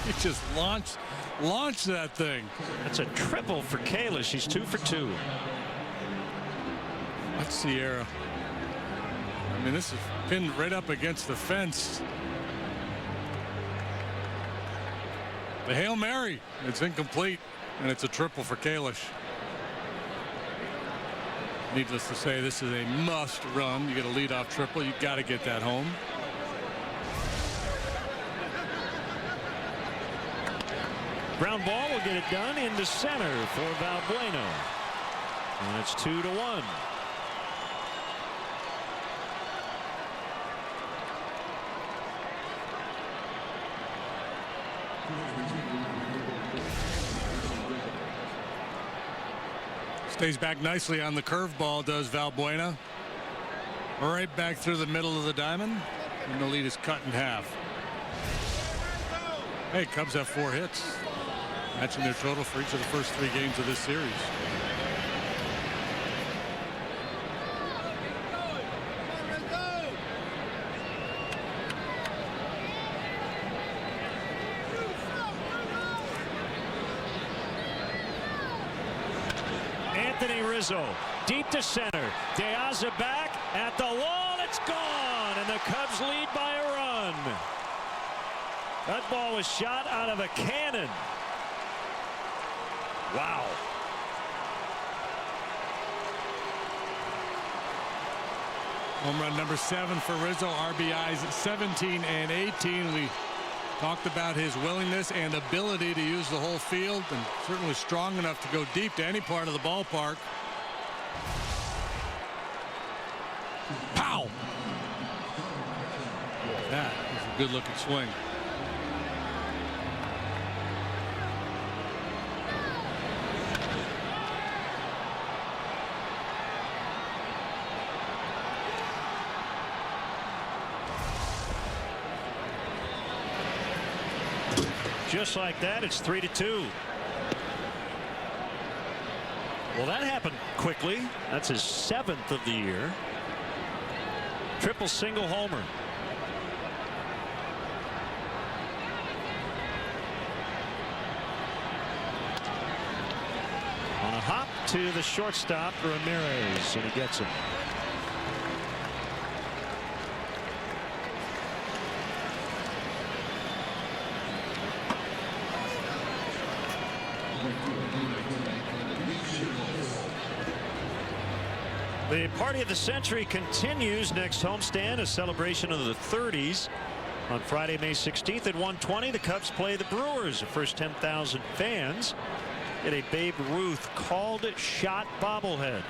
He just launched that thing. That's a triple for Kalish. He's 2 for 2. That's Sierra. I mean, this is pinned right up against the fence. The Hail Mary. It's incomplete, and it's a triple for Kalish. Needless to say, this is a must run. You get a leadoff triple. You got to get that home. Ground ball will get it done into center for Valbuena. And it's 2-1. Stays back nicely on the curveball, does Valbuena. Right back through the middle of the diamond. And the lead is cut in half. Hey, Cubs have 4 hits. Matching their total for each of the first 3 games of this series. Anthony Rizzo deep to center. Deaza back at the wall. It's gone, and the Cubs lead by a run. That ball was shot out of a cannon. Wow. Home run number 7 for Rizzo. RBIs 17 and 18. We talked about his willingness and ability to use the whole field, and certainly strong enough to go deep to any part of the ballpark. Pow! That is a good looking swing. Just like that, it's 3-2. Well, that happened quickly. That's his 7th of the year. Triple single homer. On a hop to the shortstop, Ramirez, and he gets him. The party of the century continues. Next homestand, a celebration of the 30s. On Friday, May 16th at 1:20, the Cubs play the Brewers. The first 10,000 fans get a Babe Ruth called shot bobblehead.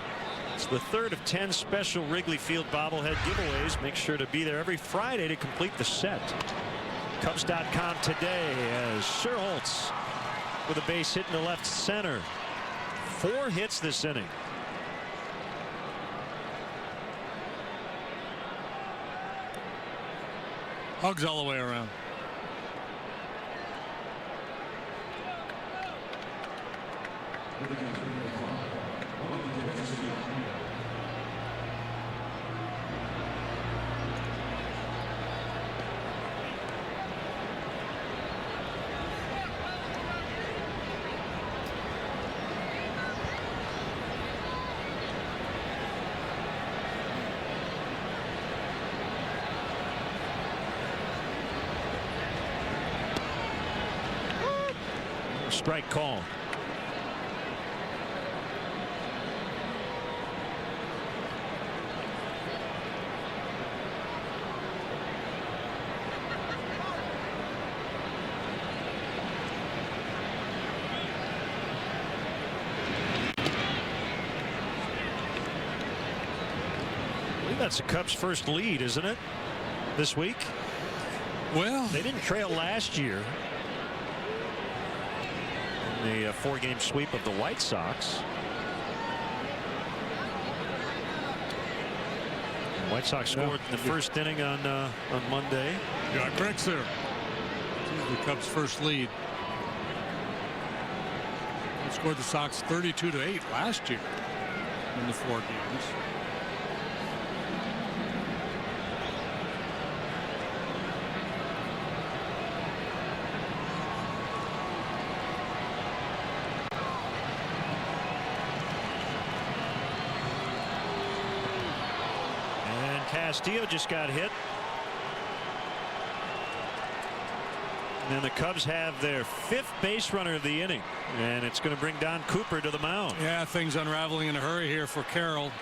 It's the 3rd of 10 special Wrigley Field bobblehead giveaways. Make sure to be there every Friday to complete the set. Cubs.com today as Sherholtz with a base hit in the left center. 4 hits this inning. Hugs all the way around. Strike call. I believe that's the Cubs' first lead, isn't it, this week? Well, they didn't trail last year. The 4-game sweep of the White Sox. The White Sox scored in the first inning on Monday. You got correct, sir. This is the Cubs' first lead. They scored the Sox 32-8 last year in the 4 games. Castillo just got hit. And then the Cubs have their 5th base runner of the inning, and it's going to bring Don Cooper to the mound. Yeah, things unraveling in a hurry here for Carroll.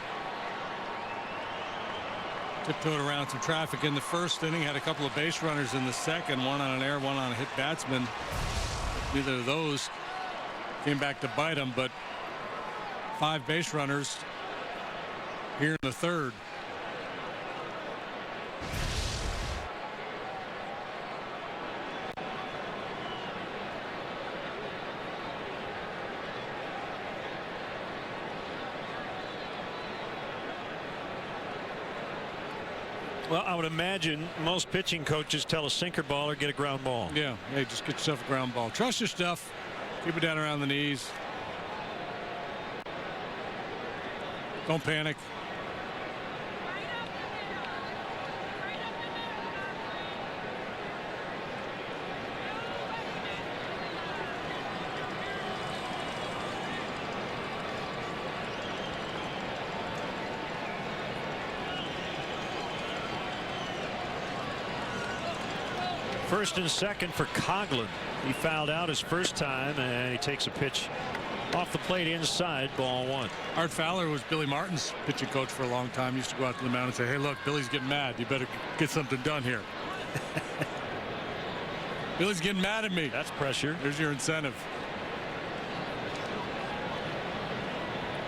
Tiptoed around some traffic in the first inning, had a couple of base runners in the second, one on an error, one on a hit batsman. Neither of those came back to bite him, but 5 base runners here in the third. Well, I would imagine most pitching coaches tell a sinker ball or get a ground ball. Yeah, hey, just get yourself a ground ball. Trust your stuff. Keep it down around the knees. Don't panic. First and second for Coughlin. He fouled out his first time, and he takes a pitch off the plate inside, ball 1. Art Fowler was Billy Martin's pitching coach for a long time. He used to go out to the mound and say, hey, look, Billy's getting mad. You better get something done here. Billy's getting mad at me. That's pressure. There's your incentive.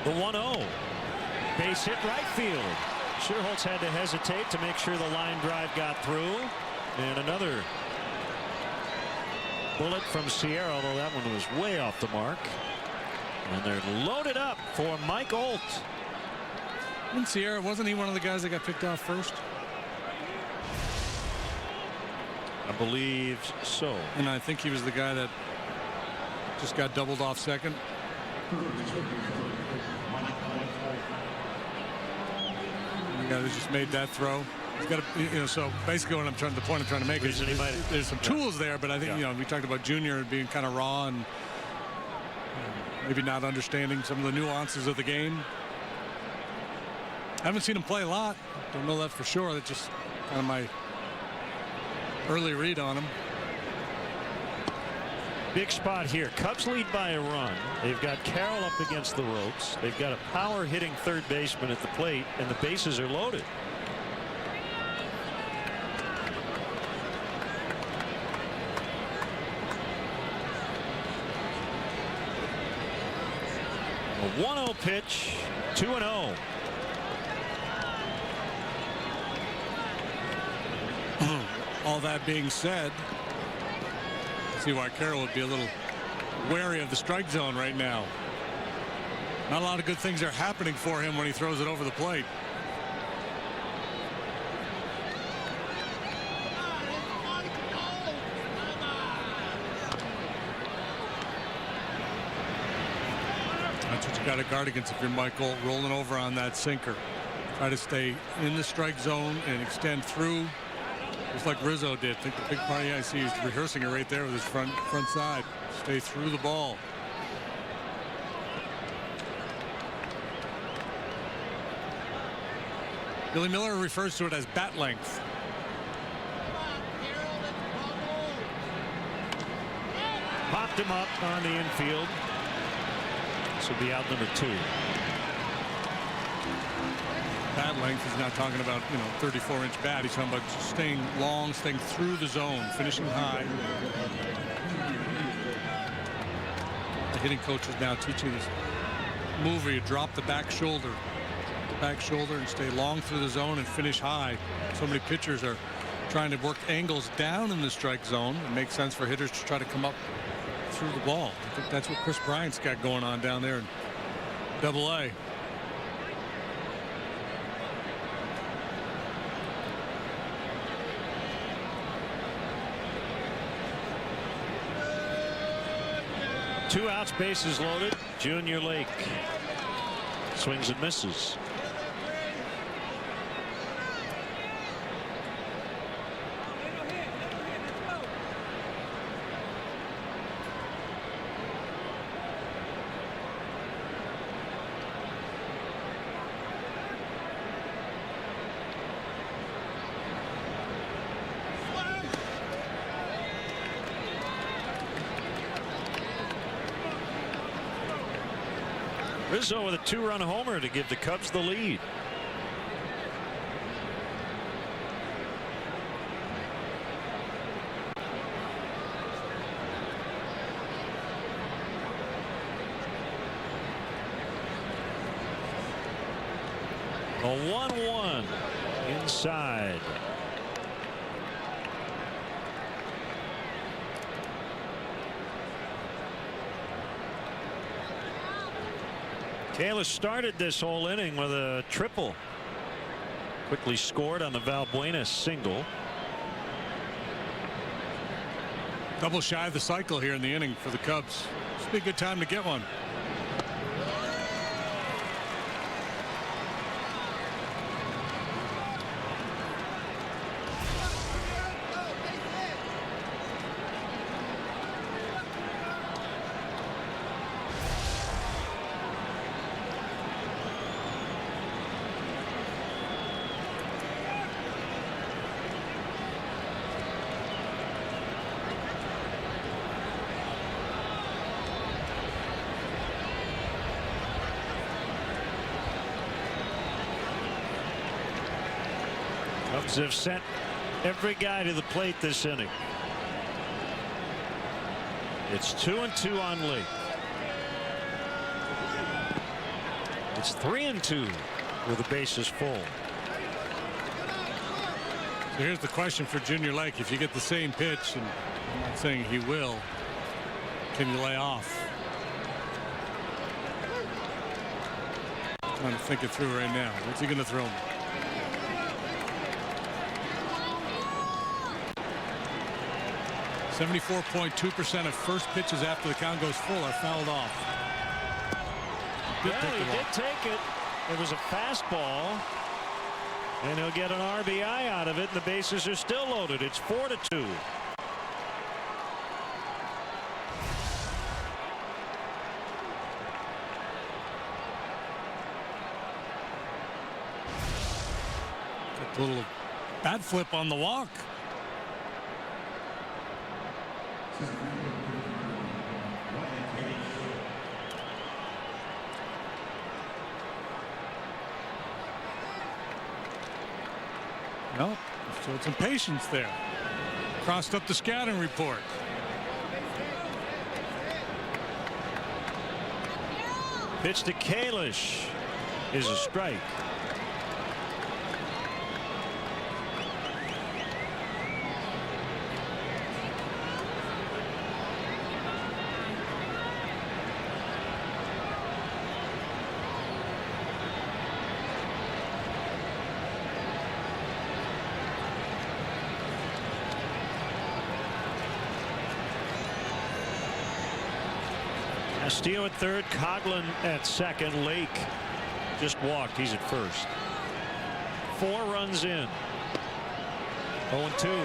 The 1-0. Base hit right field. Scherholtz had to hesitate to make sure the line drive got through. And another bullet from Sierra, although that one was way off the mark. And they're loaded up for Mike Olt. And Sierra, wasn't he one of the guys that got picked off first? I believe so. And I think he was the guy that just got doubled off second. The guy that just made that throw. He's got to, so basically what the point I'm trying to make is there's some tools there, but I think, we talked about Junior being kind of raw and maybe not understanding some of the nuances of the game. I haven't seen him play a lot. Don't know that for sure. That's just kind of my early read on him. Big spot here. Cubs lead by a run. They've got Carroll up against the ropes. They've got a power hitting third baseman at the plate, and the bases are loaded. A 1-0 pitch, 2-0. All that being said, see why Carroll would be a little wary of the strike zone right now. Not a lot of good things are happening for him when he throws it over the plate. you got to guard against if you're Michael rolling over on that sinker. Try to stay in the strike zone and extend through, just like Rizzo did. I think the big party I see is rehearsing it right there with his front side. Stay through the ball. Billy Miller refers to it as bat length. Popped him up on the infield. This will be out number 2. Bat length, he's not talking about, 34-inch bat. He's talking about staying long, staying through the zone, finishing high. The hitting coach is now teaching this move where you drop the back shoulder. And stay long through the zone and finish high. So many pitchers are trying to work angles down in the strike zone. It makes sense for hitters to try to come up through the ball. I think that's what Chris Bryant's got going on down there in Double-A. Two outs, bases loaded. Junior Lake swings and misses. Rizzo with a 2-run homer to give the Cubs the lead. A 1-1 inside. Kalish started this whole inning with a triple. Quickly scored on the Valbuena single. Double shy of the cycle here in the inning for the Cubs. This would be a good time to get one. Cubs have sent every guy to the plate this inning. It's 2-2 on Lake. It's 3-2 with the bases full. So here's the question for Junior Lake. If you get the same pitch, and I'm not saying he will, can you lay off? Trying to think it through right now. What's he going to throw him? .2% of first pitches after the count goes full are fouled off. He did take it. It was a fastball. And he'll get an RBI out of it. And the bases are still loaded. It's 4-2. Got a little bat flip on the walk. No, so it's impatience there. Crossed up the scouting report. Pitch to Kalish is a strike. Castillo at third, Coughlin at second. Lake just walked. He's at first. 4 runs in. 0-2.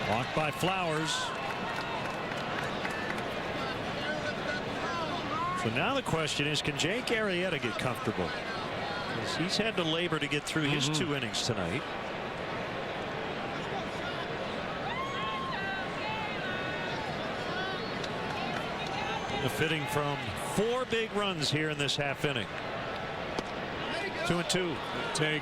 Walked by Flowers. So now the question is, can Jake Arrieta get comfortable? Because he's had to labor to get through his 2 innings tonight. Fitting from 4 big runs here in this half inning. 2-2. Take.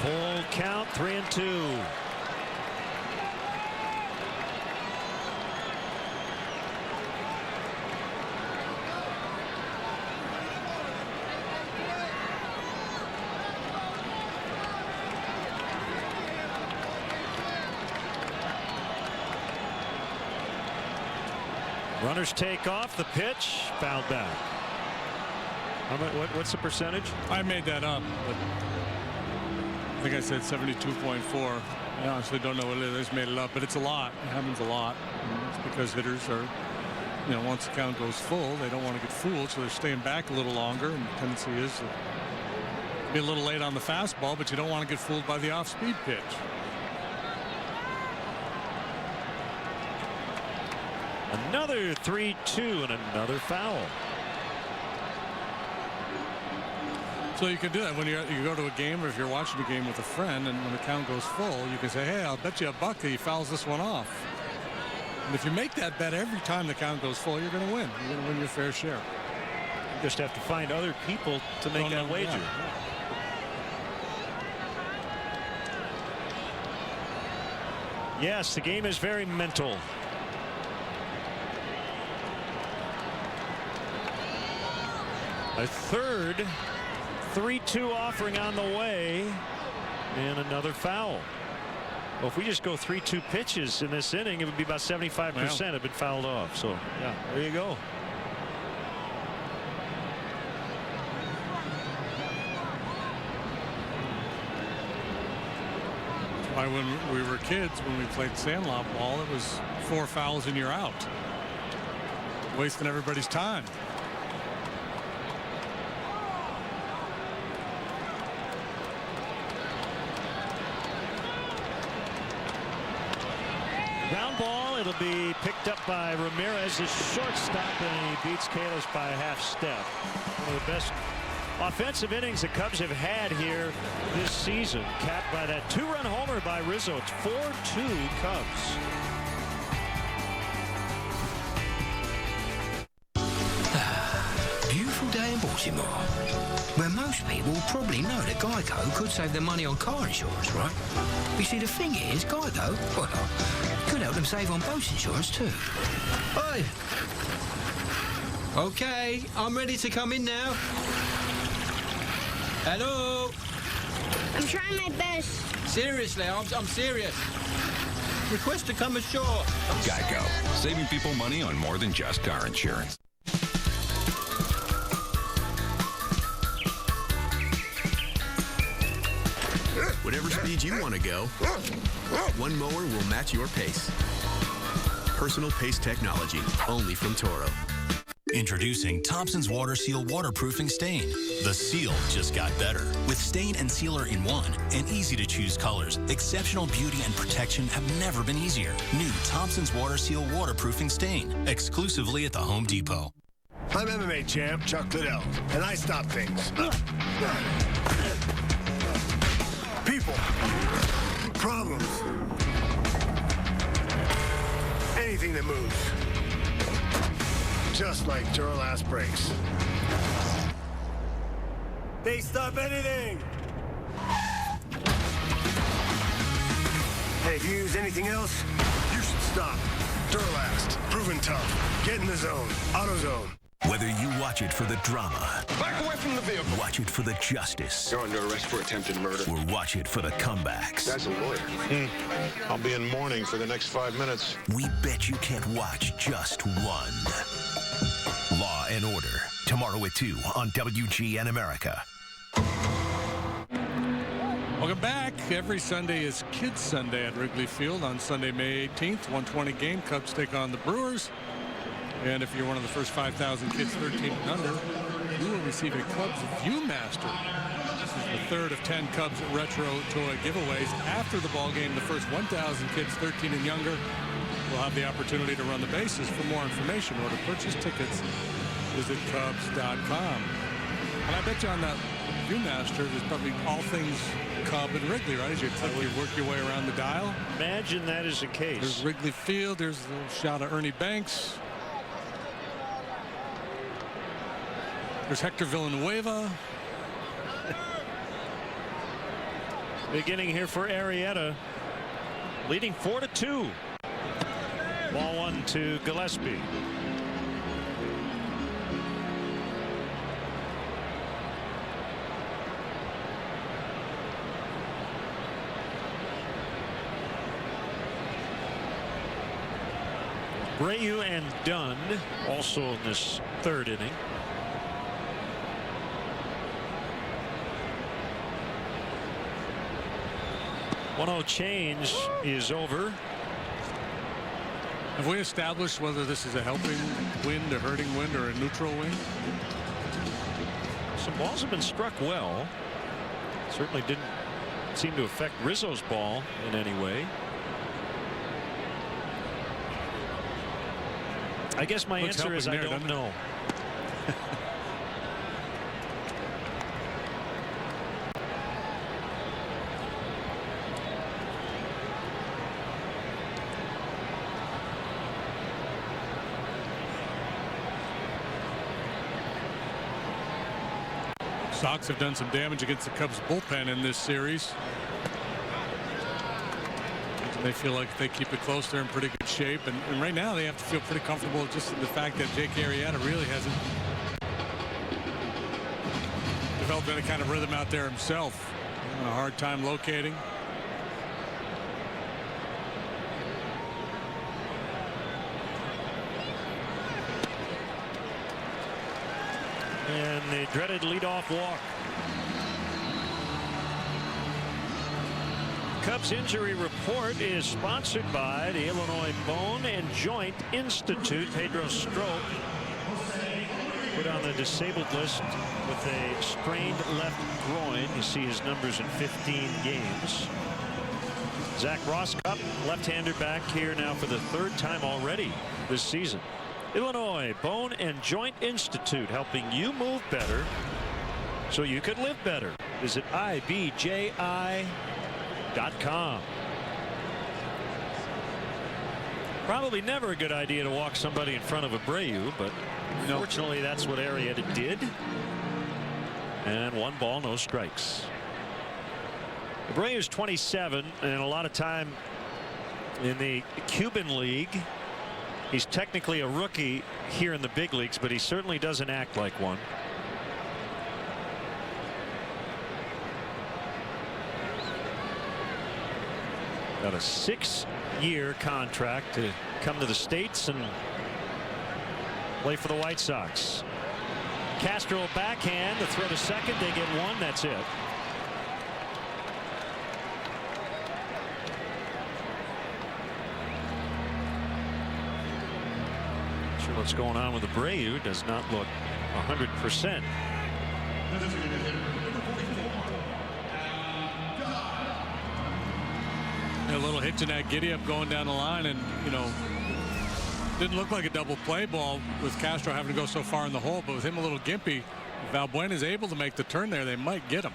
Full count, 3-2. Runners take off. The pitch fouled back. What's the percentage? I made that up, but I think I said 72.4. I honestly don't know what it is. I just made it up, but it's a lot. It happens a lot. And it's because hitters are, once the count goes full, they don't want to get fooled, so they're staying back a little longer. And the tendency is to be a little late on the fastball, but you don't want to get fooled by the off-speed pitch. Another 3-2 and another foul. So you can do that when you go to a game, or if you're watching a game with a friend, and when the count goes full, you can say, hey, I'll bet you $1 that he fouls this one off. And if you make that bet every time the count goes full, you're going to win. You're going to win your fair share. You just have to find other people to make that wager. Yeah. Yes, the game is very mental. A third 3-2 offering on the way, and another foul. Well, if we just go 3-2 pitches in this inning, it would be about 75% have been fouled off. So, yeah, there you go. Why, when we were kids, when we played sandlot ball, it was 4 fouls and you're out. Wasting everybody's time. Ground ball. It'll be picked up by Ramirez, his shortstop, and he beats Kalis by a half step. One of the best offensive innings the Cubs have had here this season, capped by that 2-run homer by Rizzo. It's 4-2 Cubs. Beautiful day in Baltimore, where most people will probably know that Geico could save them money on car insurance, right? You see, the thing is, Geico, well, could help them save on boat insurance too. Oi! Okay, I'm ready to come in now. Hello? I'm trying my best. Seriously, I'm serious. Request to come ashore. Geico, saving people money on more than just car insurance. Whatever speed you want to go, one mower will match your pace. Personal pace technology, only from Toro. Introducing Thompson's Water Seal Waterproofing Stain. The seal just got better. With stain and sealer in one and easy-to-choose colors, exceptional beauty and protection have never been easier. New Thompson's Water Seal Waterproofing Stain, exclusively at the Home Depot. I'm MMA champ Chuck Liddell, and I stop things. People. Problems. Anything that moves. Just like Duralast brakes. They stop anything! Hey, if you use anything else, you should stop. Duralast. Proven tough. Get in the zone. AutoZone. Whether you watch it for the drama, Back away from the vehicle. watch it for the justice, You're under arrest for attempted murder. or watch it for the comebacks, That's a lawyer. I'll be in mourning for the next 5 minutes. we bet you can't watch just one. Law and Order, tomorrow at 2 on WGN America. Welcome back. Every Sunday is Kids Sunday at Wrigley Field on Sunday, May 18th. 1:20 game. Cubs take on the Brewers. And if you're one of the first 5,000 kids 13 and under, you will receive a Cubs Viewmaster. This is the third of 10 Cubs Retro Toy giveaways. After the ball game, the first 1,000 kids 13 and younger will have the opportunity to run the bases. For more information or to purchase tickets, visit Cubs.com. And I bet you on that Viewmaster, there's probably all things Cub and Wrigley, right? As you work your way around the dial. Imagine that is the case. There's Wrigley Field. There's a shot of Ernie Banks. There's Hector Villanueva. Beginning here for Arrieta, leading 4-2. Ball one to Gillespie. Brayu and Dunn also in this third inning. 1-0 change is over. Have we established whether this is a helping wind, a hurting wind, or a neutral wind? Some balls have been struck well. Certainly didn't seem to affect Rizzo's ball in any way. I guess my answer is I don't know. Sox have done some damage against the Cubs bullpen in this series. They feel like if they keep it close, they're in pretty good shape. And right now they have to feel pretty comfortable just in the fact that Jake Arrieta really hasn't developed any kind of rhythm out there himself. Having a hard time locating. And the dreaded leadoff walk. Cubs injury report is sponsored by the Illinois Bone and Joint Institute. Pedro Strop put on the disabled list with a strained left groin. You see his numbers in 15 games. Zach Rosscup, left-hander, back here now for the third time already this season. Illinois Bone and Joint Institute, helping you move better so you could live better. Visit IBJI.com. Probably never a good idea to walk somebody in front of Abreu, but fortunately that's what Arrieta did. And 1 ball, no strikes. Abreu's 27, and a lot of time in the Cuban League. He's technically a rookie here in the big leagues, but he certainly doesn't act like one. Got a 6-year contract to come to the States and play for the White Sox. Castro backhand, the throw to second. They get 1. That's it. Sure what's going on with Abreu. Does not look 100%. A little hitch in that giddy up going down the line, and Didn't look like a double play ball with Castro having to go so far in the hole, but with him a little gimpy, if Valbuena is able to make the turn there, they might get him.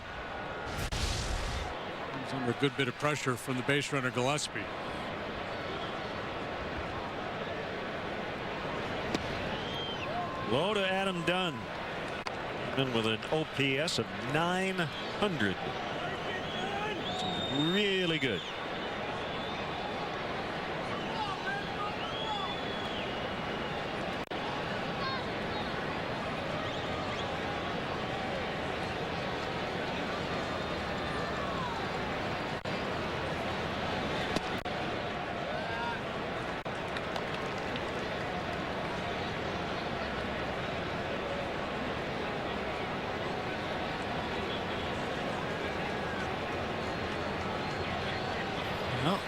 He's under a good bit of pressure from the base runner Gillespie. Low to Adam Dunn. And with an OPS of 900. Really good.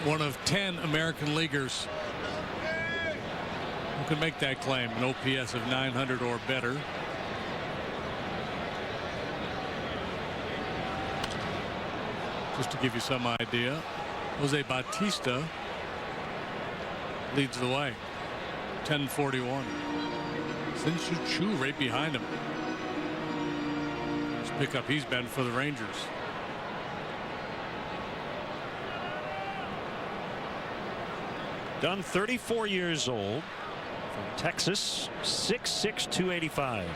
One of 10 American leaguers who can make that claim, an OPS of 900 or better. Just to give you some idea, Jose Bautista leads the way, 1041. Sin-Soo Choo right behind him. This pickup he's been for the Rangers. Dunn, 34 years old, from Texas, 6'6", 285.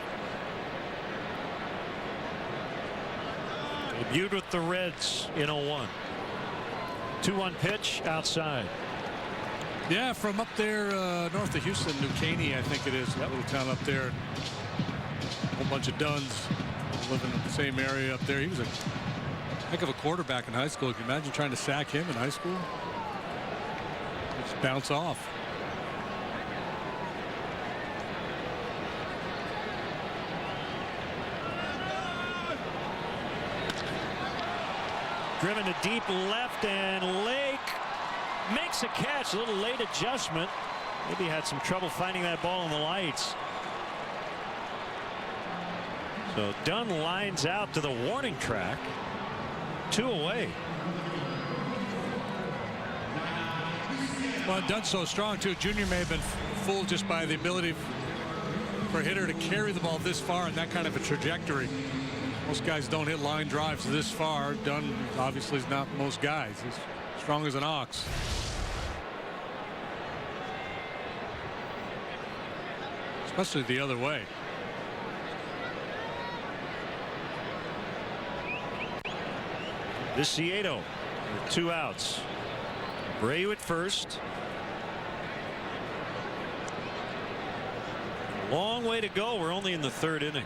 Debuted with the Reds in 01. 2-1 pitch outside. Yeah, from up there north of Houston, New Caney, I think it is, that little town up there. A whole bunch of Dunns living in the same area up there. He was a heck of a quarterback in high school. Can you imagine trying to sack him in high school? Just bounce off. Driven to deep left, and Lake makes a catch. A little late adjustment. Maybe had some trouble finding that ball in the lights. So Dunn lines out to the warning track. 2 away. Well, Dunn's so strong too. Junior may have been fooled just by the ability for a hitter to carry the ball this far and that kind of a trajectory. Most guys don't hit line drives this far. Dunn obviously is not most guys. He's strong as an ox. Especially the other way. Viciedo with 2 outs. Abreu at first. Long way to go. We're only in the 3rd inning.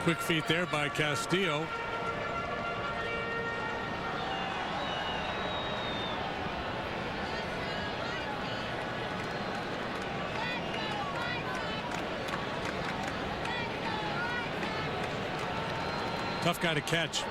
Quick feet there by Castillo. Tough guy to catch.